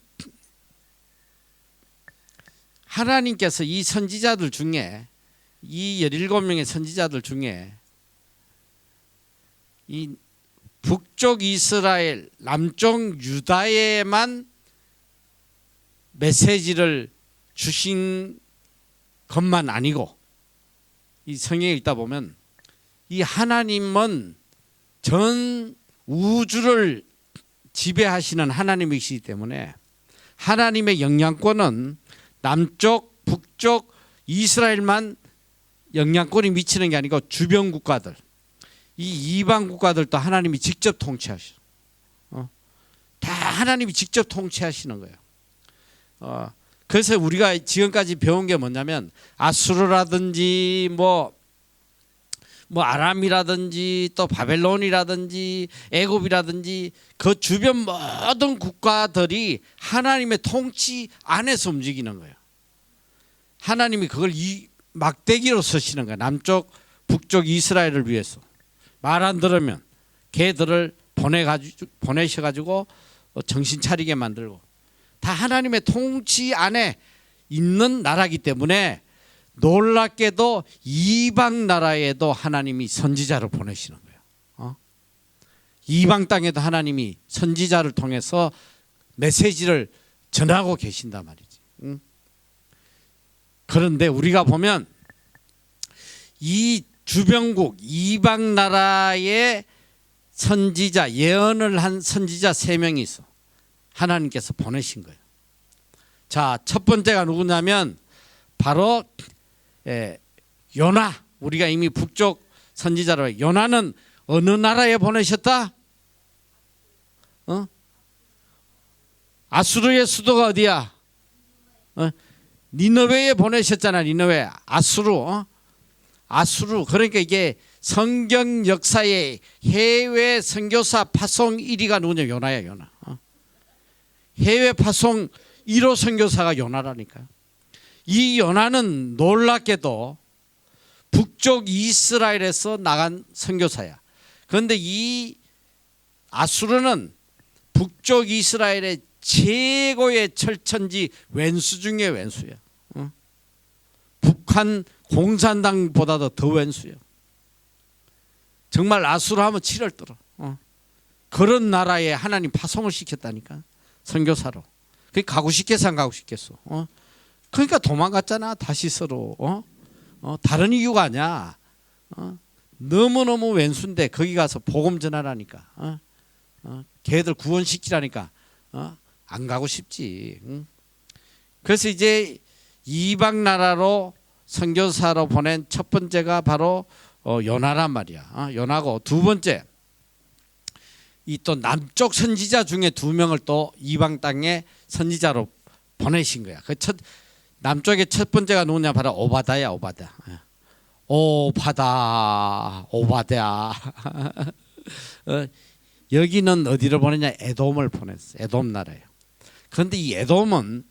Speaker 1: 하나님께서 이 선지자들 중에, 이 17명의 선지자들 중에 이 북쪽 이스라엘, 남쪽 유다에만 메시지를 주신 것만 아니고, 이 성경에 읽다 보면 이 하나님은 전 우주를 지배하시는 하나님이시기 때문에 하나님의 영향권은 남쪽, 북쪽, 이스라엘만 영향권이 미치는 게 아니고 주변 국가들, 이 이방 국가들도 하나님이 직접 통치하시죠. 다 하나님이 직접 통치하시는 거예요. 그래서 우리가 지금까지 배운 게 뭐냐면, 아수르라든지 뭐 아람이라든지 또 바벨론이라든지 애굽이라든지 그 주변 모든 국가들이 하나님의 통치 안에서 움직이는 거예요. 하나님이 그걸 막대기로 쓰시는 거예요. 남쪽, 북쪽 이스라엘을 위해서. 말 안 들으면 걔들을 보내셔가지고 정신 차리게 만들고, 다 하나님의 통치 안에 있는 나라이기 때문에 놀랍게도 이방 나라에도 하나님이 선지자를 보내시는 거예요. 이방 땅에도 하나님이 선지자를 통해서 메시지를 전하고 계신단 말이지. 그런데 우리가 보면 이 주변국 이방 나라의 선지자, 예언을 한 선지자 3명이 있어. 하나님께서 보내신 거예요. 자, 첫 번째가 누구냐면 바로 요나. 우리가 이미 북쪽 선지자로, 요나는 어느 나라에 보내셨다? 아수르의 수도가 어디야? 니느웨에 보내셨잖아. 니느웨. 아수르. 그러니까 이게 성경 역사의 해외 선교사 파송 1위가 누구냐? 요나야, 요나. 해외 파송 1호 선교사가 요나라니까. 이 요나는 놀랍게도 북쪽 이스라엘에서 나간 선교사야. 그런데 이 아수르는 북쪽 이스라엘의 최고의 철천지 왼수 중에 왼수야. 북한 공산당보다도 더 왼수야. 정말 아수르 하면 치를 떨어. 그런 나라에 하나님 파송을 시켰다니까. 선교사로. 그게 가고 싶겠어, 안 가고 싶겠어? 그러니까 도망갔잖아, 다시스로. 다른 이유가 아니야. 너무너무 왼수인데 거기 가서 복음 전하라니까. 걔들 구원시키라니까. 안 가고 싶지. 그래서 이제 이방 나라로 선교사로 보낸 첫 번째가 바로 요나란 말이야. 요나고, 두 번째, 이 또 남쪽 선지자 중에 2명을 또 이방 땅에 선지자로 보내신 거야. 그 남쪽의 첫 번째가 누구냐? 바로 오바다야, 오바다. 오바다. 여기는 어디를 보내냐? 에돔을 보냈어. 에돔 나라예요. 그런데 이 에돔은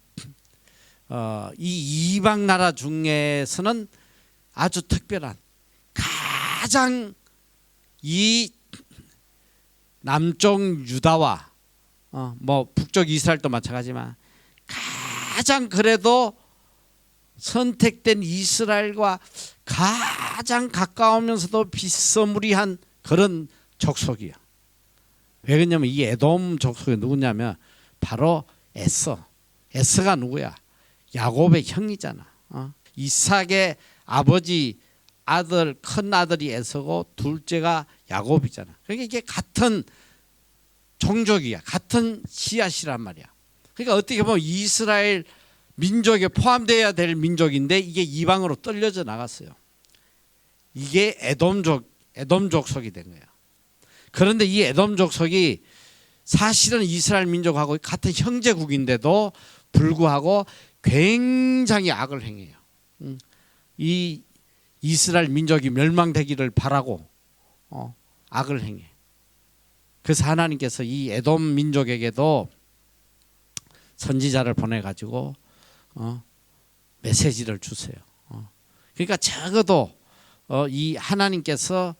Speaker 1: 이 이방 나라 중에서는 아주 특별한, 가장 이 남쪽 유다와 뭐 북쪽 이스라엘도 마찬가지지만 가장 그래도 선택된 이스라엘과 가장 가까우면서도 비스무리한 그런 족속이야. 왜 그러냐면 이 에돔 족속이 누구냐면 바로 에서가 누구야? 야곱의 형이잖아. 이삭의 아버지 아들, 큰 아들이 에서고 둘째가 야곱이잖아. 그러니까 이게 같은 종족이야. 같은 씨앗이란 말이야. 그러니까 어떻게 보면 이스라엘 민족에 포함되어야 될 민족인데 이게 이방으로 떨려져 나갔어요. 이게 에돔 족속이 된 거야. 그런데 이 에돔 족속이 사실은 이스라엘 민족하고 같은 형제국인데도 불구하고 굉장히 악을 행해요. 이 이스라엘 민족이 멸망되기를 바라고 악을 행해. 그래서 하나님께서 이 에돔 민족에게도 선지자를 보내가지고 메시지를 주세요. 그러니까 적어도 이 하나님께서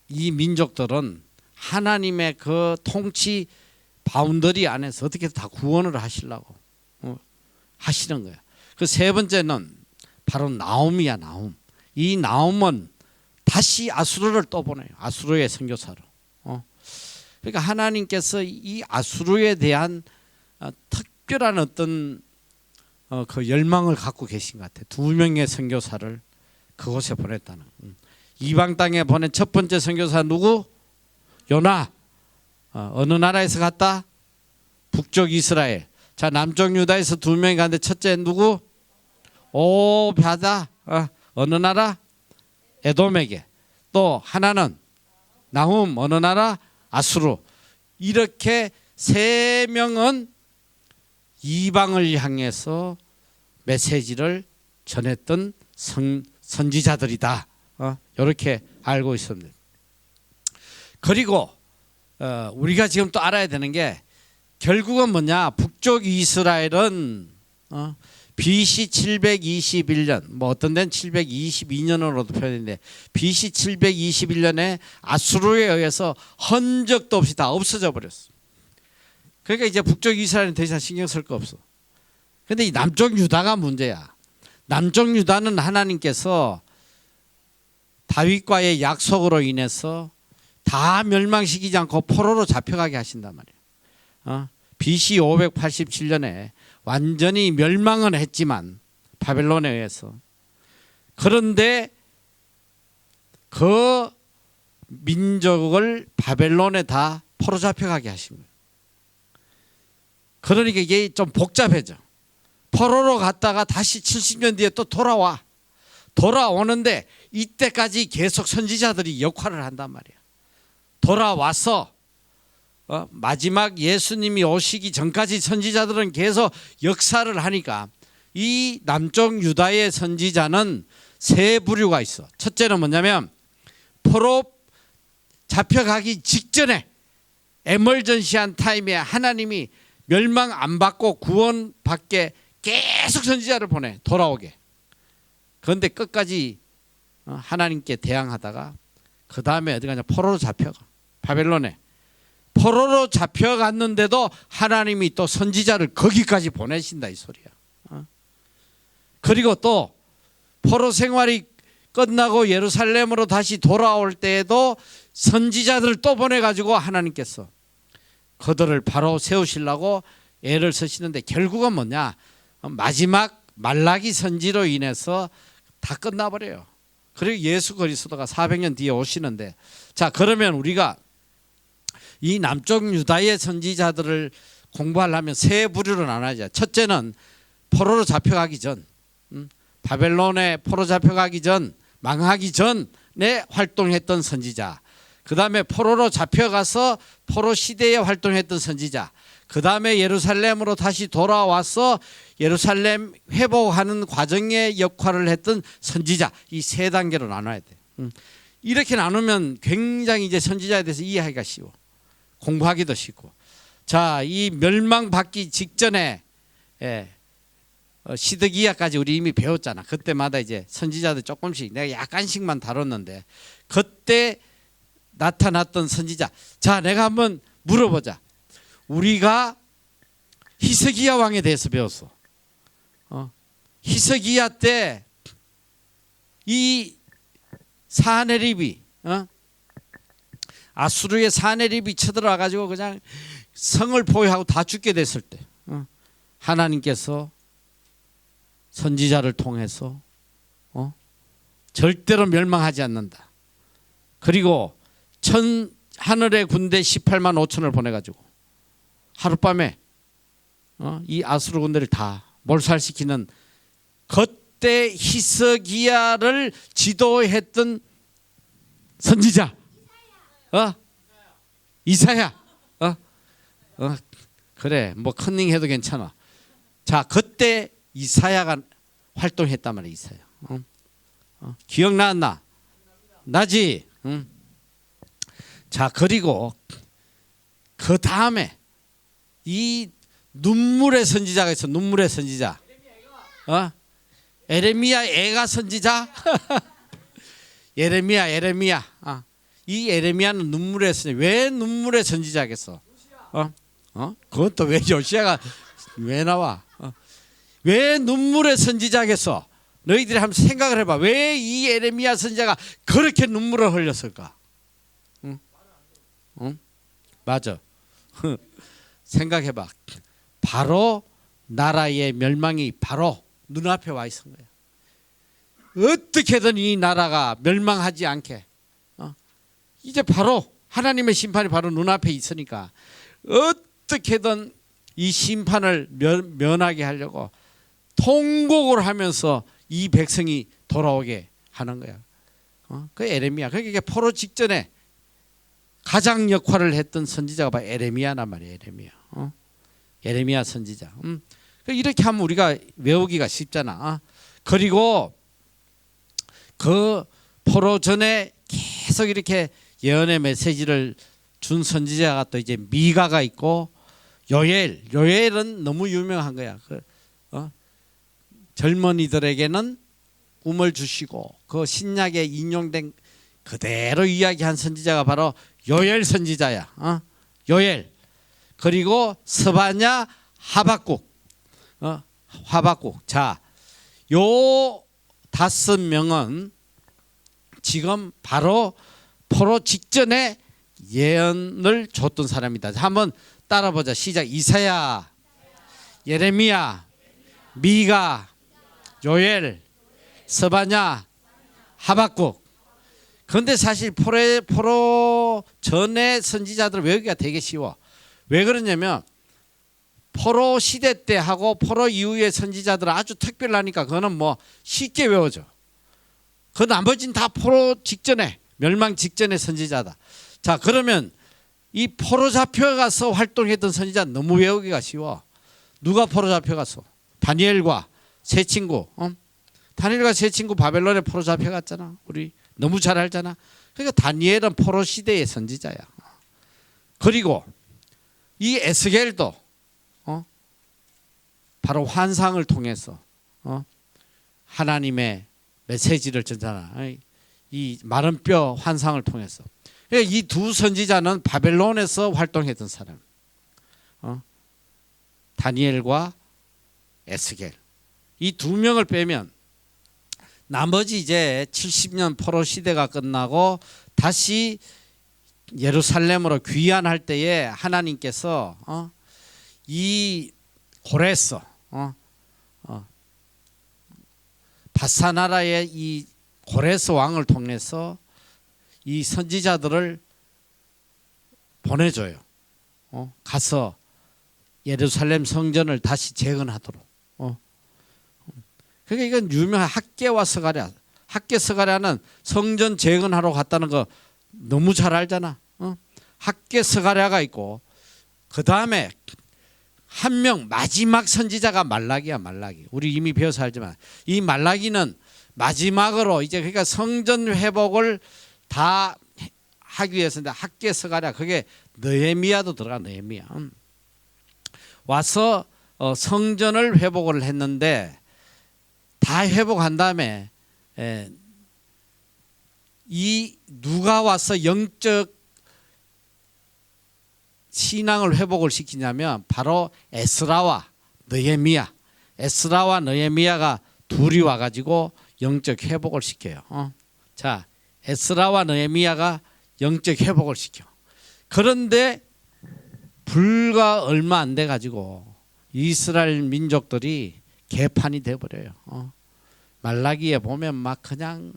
Speaker 1: 이 민족들은 하나님의 그 통치 바운더리 안에서 어떻게 다 구원을 하시려고 하시는 거예요. 그 세 번째는 바로 나움이야. 나움. 이 나움은 다시 아수르를 또 보내요. 아수르의 선교사로. 그러니까 하나님께서 이 아수르에 대한 특별한 어떤 그 열망을 갖고 계신 것 같아요. 2명의 선교사를 그곳에 보냈다는. 이방 땅에 보낸 첫 번째 선교사 누구? 요나. 어느 나라에서 갔다? 북쪽 이스라엘. 자, 남쪽 유다에서 2명이 갔는데 첫째 누구? 오럈다. 어느 나라? 에돔에게. 또 하나는 나훔. 어느 나라? 아수르. 이렇게 3명은 이방을 향해서 메시지를 전했던 선지자들이다. 이렇게 알고 있습니다. 그리고 우리가 지금 또 알아야 되는 게 결국은 뭐냐? 북쪽 이스라엘은 BC 721년, 뭐 어떤 데는 722년으로도 표현했는데 BC 721년에 아수르에 의해서 흔적도 없이 다 없어져 버렸어. 그러니까 이제 북쪽 이스라엘은 더 이상 신경 쓸 거 없어. 근데 이 남쪽 유다가 문제야. 남쪽 유다는 하나님께서 다윗과의 약속으로 인해서 다 멸망시키지 않고 포로로 잡혀가게 하신단 말이에요. BC 587년에 완전히 멸망은 했지만 바벨론에 의해서. 그런데 그 민족을 바벨론에 다 포로 잡혀가게 하신 거예요. 그러니까 이게 좀 복잡해져. 포로로 갔다가 다시 70년 뒤에 또 돌아와. 돌아오는데 이때까지 계속 선지자들이 역할을 한단 말이야. 돌아와서 마지막 예수님이 오시기 전까지 선지자들은 계속 역사를 하니까 이 남쪽 유다의 선지자는 세 부류가 있어. 첫째는 뭐냐면 포로 잡혀가기 직전에 에멀전시한 타임에 하나님이 멸망 안 받고 구원받게 계속 선지자를 보내 돌아오게. 그런데 끝까지 하나님께 대항하다가 그 다음에 어디 가냐? 포로로 잡혀가. 바벨론에. 포로로 잡혀갔는데도 하나님이 또 선지자를 거기까지 보내신다 이 소리야. 그리고 또 포로 생활이 끝나고 예루살렘으로 다시 돌아올 때에도 선지자들을 또 보내가지고 하나님께서 그들을 바로 세우시려고 애를 쓰시는데 결국은 뭐냐? 마지막 말라기 선지로 인해서 다 끝나버려요. 그리고 예수 그리스도가 400년 뒤에 오시는데, 자 그러면 우리가 이 남쪽 유다의 선지자들을 공부하려면 세 부류로 나눠야죠. 첫째는 포로로 잡혀가기 전, 바벨론에 포로 잡혀가기 전, 망하기 전에 활동했던 선지자. 그 다음에 포로로 잡혀가서 포로 시대에 활동했던 선지자. 그 다음에 예루살렘으로 다시 돌아와서 예루살렘 회복하는 과정의 역할을 했던 선지자. 이 세 단계로 나눠야 돼. 이렇게 나누면 굉장히 이제 선지자에 대해서 이해하기가 쉬워. 공부하기도 쉽고. 자, 이 멸망받기 직전에 시드기야까지 우리 이미 배웠잖아. 그때마다 이제 선지자들 조금씩 내가 약간씩만 다뤘는데 그때 나타났던 선지자. 자, 내가 한번 물어보자. 우리가 히스기야 왕에 대해서 배웠어. 히스기야 때 이 사네립이 아수르의 사네립이 쳐들어와 가지고 그냥 성을 포위하고 다 죽게 됐을 때 하나님께서 선지자를 통해서 절대로 멸망하지 않는다. 그리고 하늘의 군대 18만 5천을 보내가지고 하룻밤에 이 아수르 군대를 다 몰살시키는 그때 히스기야를 지도했던 선지자 이사야. 그래 뭐 컨닝해도 괜찮아. 자 그때 이사야가 활동했단 말이야. 이사야. 기억나나? 나지? 자 그리고 그 다음에 이 눈물의 선지자가 있어. 눈물의 선지자. 에레미야 애가 선지자. 예레미야. 이 에레미야는 눈물의 선지자. 왜 눈물의 선지자겠어? 그것도 왜 요시야가 왜 나와? 왜 눈물의 선지자겠어? 너희들이 한번 생각을 해봐. 왜 이 에레미야 선지자가 그렇게 눈물을 흘렸을까? 응? 맞아. 생각해봐. 바로 나라의 멸망이 바로 눈앞에 와 있는 거야. 어떻게든 이 나라가 멸망하지 않게. 이제 바로 하나님의 심판이 바로 눈앞에 있으니까 어떻게든 이 심판을 면하게 하려고 통곡을 하면서 이 백성이 돌아오게 하는 거야. 그 에레미야. 그러니까 포로 직전에 가장 역할을 했던 선지자가 바로 에레미야란 말이에요. 에레미야. 에레미야 선지자. 이렇게 하면 우리가 외우기가 쉽잖아. 그리고 그 포로 전에 계속 이렇게 예언의 메시지를 준 선지자가 또 이제 미가가 있고 요엘은 너무 유명한 거야. 젊은이들에게는 꿈을 주시고 그 신약에 인용된 그대로 이야기한 선지자가 바로 요엘 선지자야. 요엘. 그리고 스바냐, 하박국. 하박국. 자, 요 5명은 지금 바로 포로 직전에 예언을 줬던 사람이다. 한번 따라보자. 시작. 이사야, 예레미야, 미가, 요엘, 스바냐, 하박국. 그런데 사실 포로 전의 선지자들 외우기가 되게 쉬워. 왜 그러냐면 포로 시대 때 하고 포로 이후의 선지자들은 아주 특별하니까 그거는 뭐 쉽게 외워져. 그 나머지는 다 포로 직전에 멸망 직전의 선지자다. 자, 그러면 이 포로 잡혀가서 활동했던 선지자 너무 외우기가 쉬워. 누가 포로 잡혀갔어? 다니엘과 세 친구. 다니엘과 세 친구 바벨론에 포로 잡혀갔잖아. 우리 너무 잘 알잖아. 그러니까 다니엘은 포로 시대의 선지자야. 그리고 이 에스겔도 바로 환상을 통해서 하나님의 메시지를 전하잖아. 이 마른 뼈 환상을 통해서. 그러니까 이 두 선지자는 바벨론에서 활동했던 사람. 다니엘과 에스겔. 이 두 명을 빼면 나머지 이제 70년 포로 시대가 끝나고 다시 예루살렘으로 귀환할 때에 하나님께서 이 고레스 바사 나라의 이 고레스 왕을 통해서 이 선지자들을 보내줘요. 가서 예루살렘 성전을 다시 재건하도록. 그러니까 이건 유명한 학개와 스가랴. 학개 스가랴는 성전 재건하러 갔다는 거 너무 잘 알잖아. 학개 스가랴가 있고 그 다음에 한 명 마지막 선지자가 말라기야. 말라기. 우리 이미 배워서 알지만 이 말라기는 마지막으로 이제 그러니까 성전 회복을 다 하기 위해서인데 학개 스가랴 그게 느헤미야도 들어가. 느헤미야 와서 성전을 회복을 했는데 다 회복한 다음에 이 누가 와서 영적 신앙을 회복을 시키냐면 바로 에스라와 느헤미야. 에스라와 느헤미야가 둘이 와가지고 영적 회복을 시켜요. 자, 에스라와 느헤미야가 영적 회복을 시켜. 그런데 불과 얼마 안 돼 가지고 이스라엘 민족들이 개판이 돼버려요. 말라기에 보면 막 그냥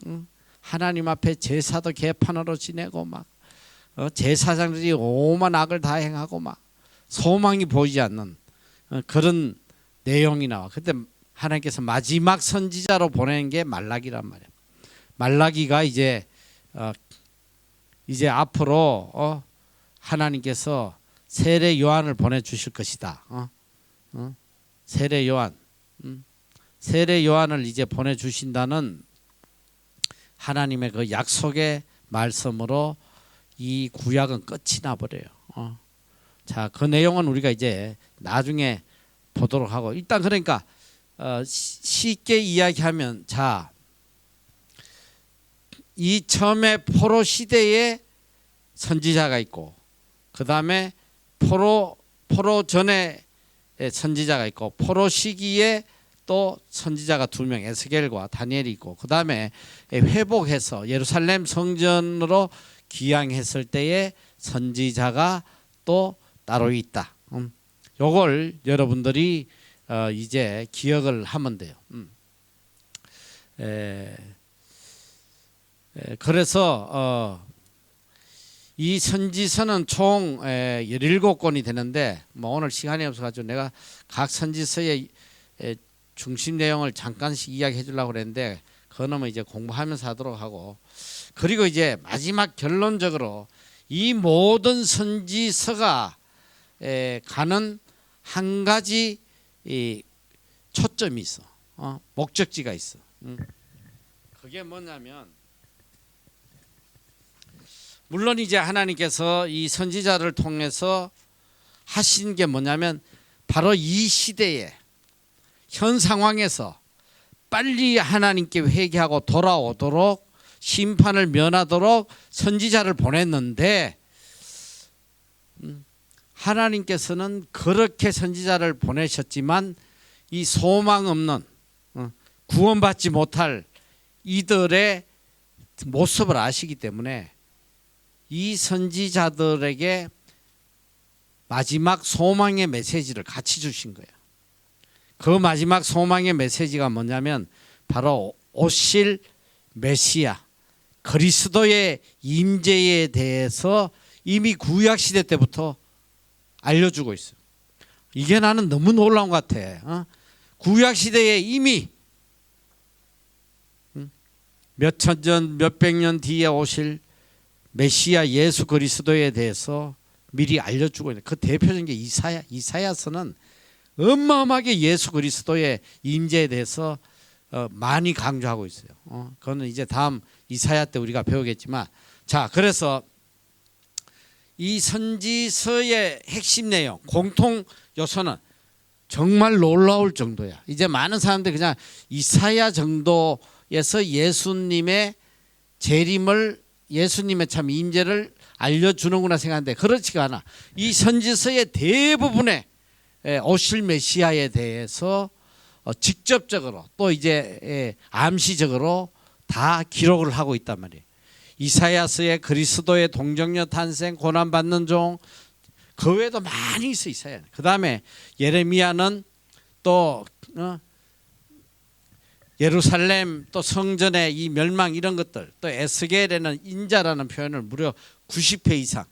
Speaker 1: 하나님 앞에 제사도 개판으로 지내고 막 제사장들이 오만 악을 다 행하고 막 소망이 보이지 않는 그런 내용이 나와. 그때 하나님께서 마지막 선지자로 보낸 게 말라기란 말이야. 말라기가 이제 앞으로 하나님께서 세례 요한을 보내주실 것이다. 세례 요한. 세례 요한을 이제 보내주신다는 하나님의 그 약속의 말씀으로 이 구약은 끝이 나버려요. 자, 그 내용은 우리가 이제 나중에 보도록 하고 일단 그러니까 쉽게 이야기하면 자, 이 처음에 포로 시대에 선지자가 있고 그 다음에 포로 전에 선지자가 있고 포로 시기에 또 선지자가 2명 에스겔과 다니엘이 있고 그 다음에 회복해서 예루살렘 성전으로 귀향했을 때에 선지자가 또 따로 있다. 요걸 여러분들이 이제 기억을 하면 돼요. 그래서 이 선지서는 총 17권이 되는데 뭐 오늘 시간이 없어가지고 내가 각 선지서의 중심 내용을 잠깐씩 이야기해 주려고 그랬는데 그거는 이제 공부하면서 하도록 하고, 그리고 이제 마지막 결론적으로 이 모든 선지서가 가는 한 가지 초점이 있어. 목적지가 있어. 그게 뭐냐면 물론 이제 하나님께서 이 선지자를 통해서 하신 게 뭐냐면 바로 이 시대에 현 상황에서 빨리 하나님께 회개하고 돌아오도록 심판을 면하도록 선지자를 보냈는데 하나님께서는 그렇게 선지자를 보내셨지만 이 소망 없는 구원받지 못할 이들의 모습을 아시기 때문에 이 선지자들에게 마지막 소망의 메시지를 같이 주신 거예요. 그 마지막 소망의 메시지가 뭐냐면 바로 오실 메시아 그리스도의 임재에 대해서 이미 구약시대 때부터 알려주고 있어요. 이게 나는 너무 놀라운 것 같아. 구약시대에 이미 몇천 년, 몇백 년 뒤에 오실 메시아 예수 그리스도에 대해서 미리 알려주고 있는 그 대표적인 게 이사야서는 어마어마하게 예수 그리스도의 임재에 대해서 많이 강조하고 있어요. 그거는 이제 다음 이사야 때 우리가 배우겠지만, 자, 그래서 이 선지서의 핵심 내용, 공통 요소는 정말 놀라울 정도야. 이제 많은 사람들이 그냥 이사야 정도에서 예수님의 재림을, 예수님의 참 임재를 알려주는구나 생각하는데 그렇지가 않아. 이 선지서의 대부분의 오실 메시아에 대해서 직접적으로 또 이제 암시적으로 다 기록을 하고 있단 말이에요. 이사야서의 그리스도의 동정녀 탄생, 고난받는 종, 그 외에도 많이 있어 있어요. 그 다음에 예레미야는 또 예루살렘 또 성전의 이 멸망 이런 것들, 또 에스겔에는 인자라는 표현을 무려 90회 이상,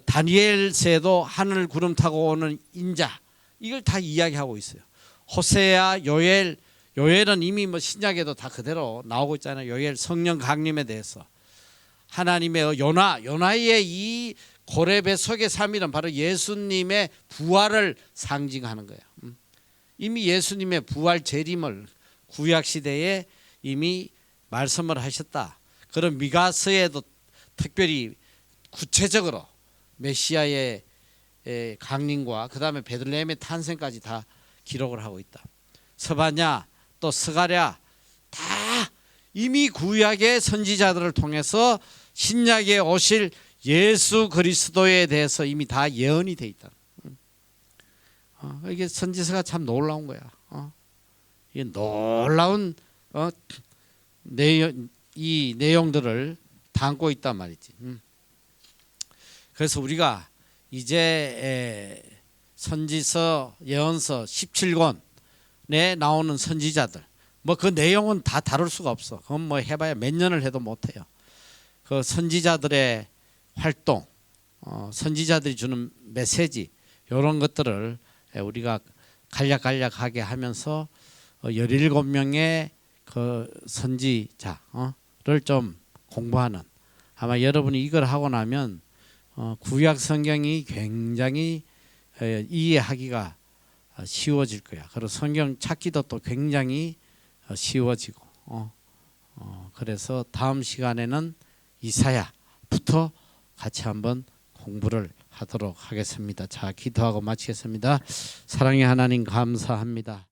Speaker 1: 다니엘서에도 하늘 구름 타고 오는 인자, 이걸 다 이야기하고 있어요. 호세아, 요엘은 이미 뭐 신약에도 다 그대로 나오고 있잖아요. 요엘 성령 강림에 대해서. 하나님의 요나의 이 고레배 속의 3일은 바로 예수님의 부활을 상징하는 거예요. 이미 예수님의 부활 재림을 구약 시대에 이미 말씀을 하셨다. 그런 미가서에도 특별히 구체적으로 메시아의 강림과 그 다음에 베들레헴의 탄생까지 다 기록을 하고 있다. 스바냐 또 스가랴 다 이미 구약의 선지자들을 통해서 신약에 오실 예수 그리스도에 대해서 이미 다 예언이 돼 있다. 이게 선지서가 참 놀라운 거야. 이 놀라운 이 내용들을 담고 있단 말이지. 그래서 우리가 이제 선지서, 예언서 17권에 나오는 선지자들, 뭐 그 내용은 다 다룰 수가 없어. 그건 뭐 해봐야 몇 년을 해도 못해요. 그 선지자들의 활동, 선지자들이 주는 메시지, 이런 것들을 우리가 간략간략하게 하면서 17명의 그 선지자를 좀 공부하는, 아마 여러분이 이걸 하고 나면 구약 성경이 굉장히 이해하기가 쉬워질 거야. 그리고 성경 찾기도 또 굉장히 쉬워지고. 그래서 다음 시간에는 이사야부터 같이 한번 공부를 하도록 하겠습니다. 자, 기도하고 마치겠습니다. 사랑의 하나님 감사합니다.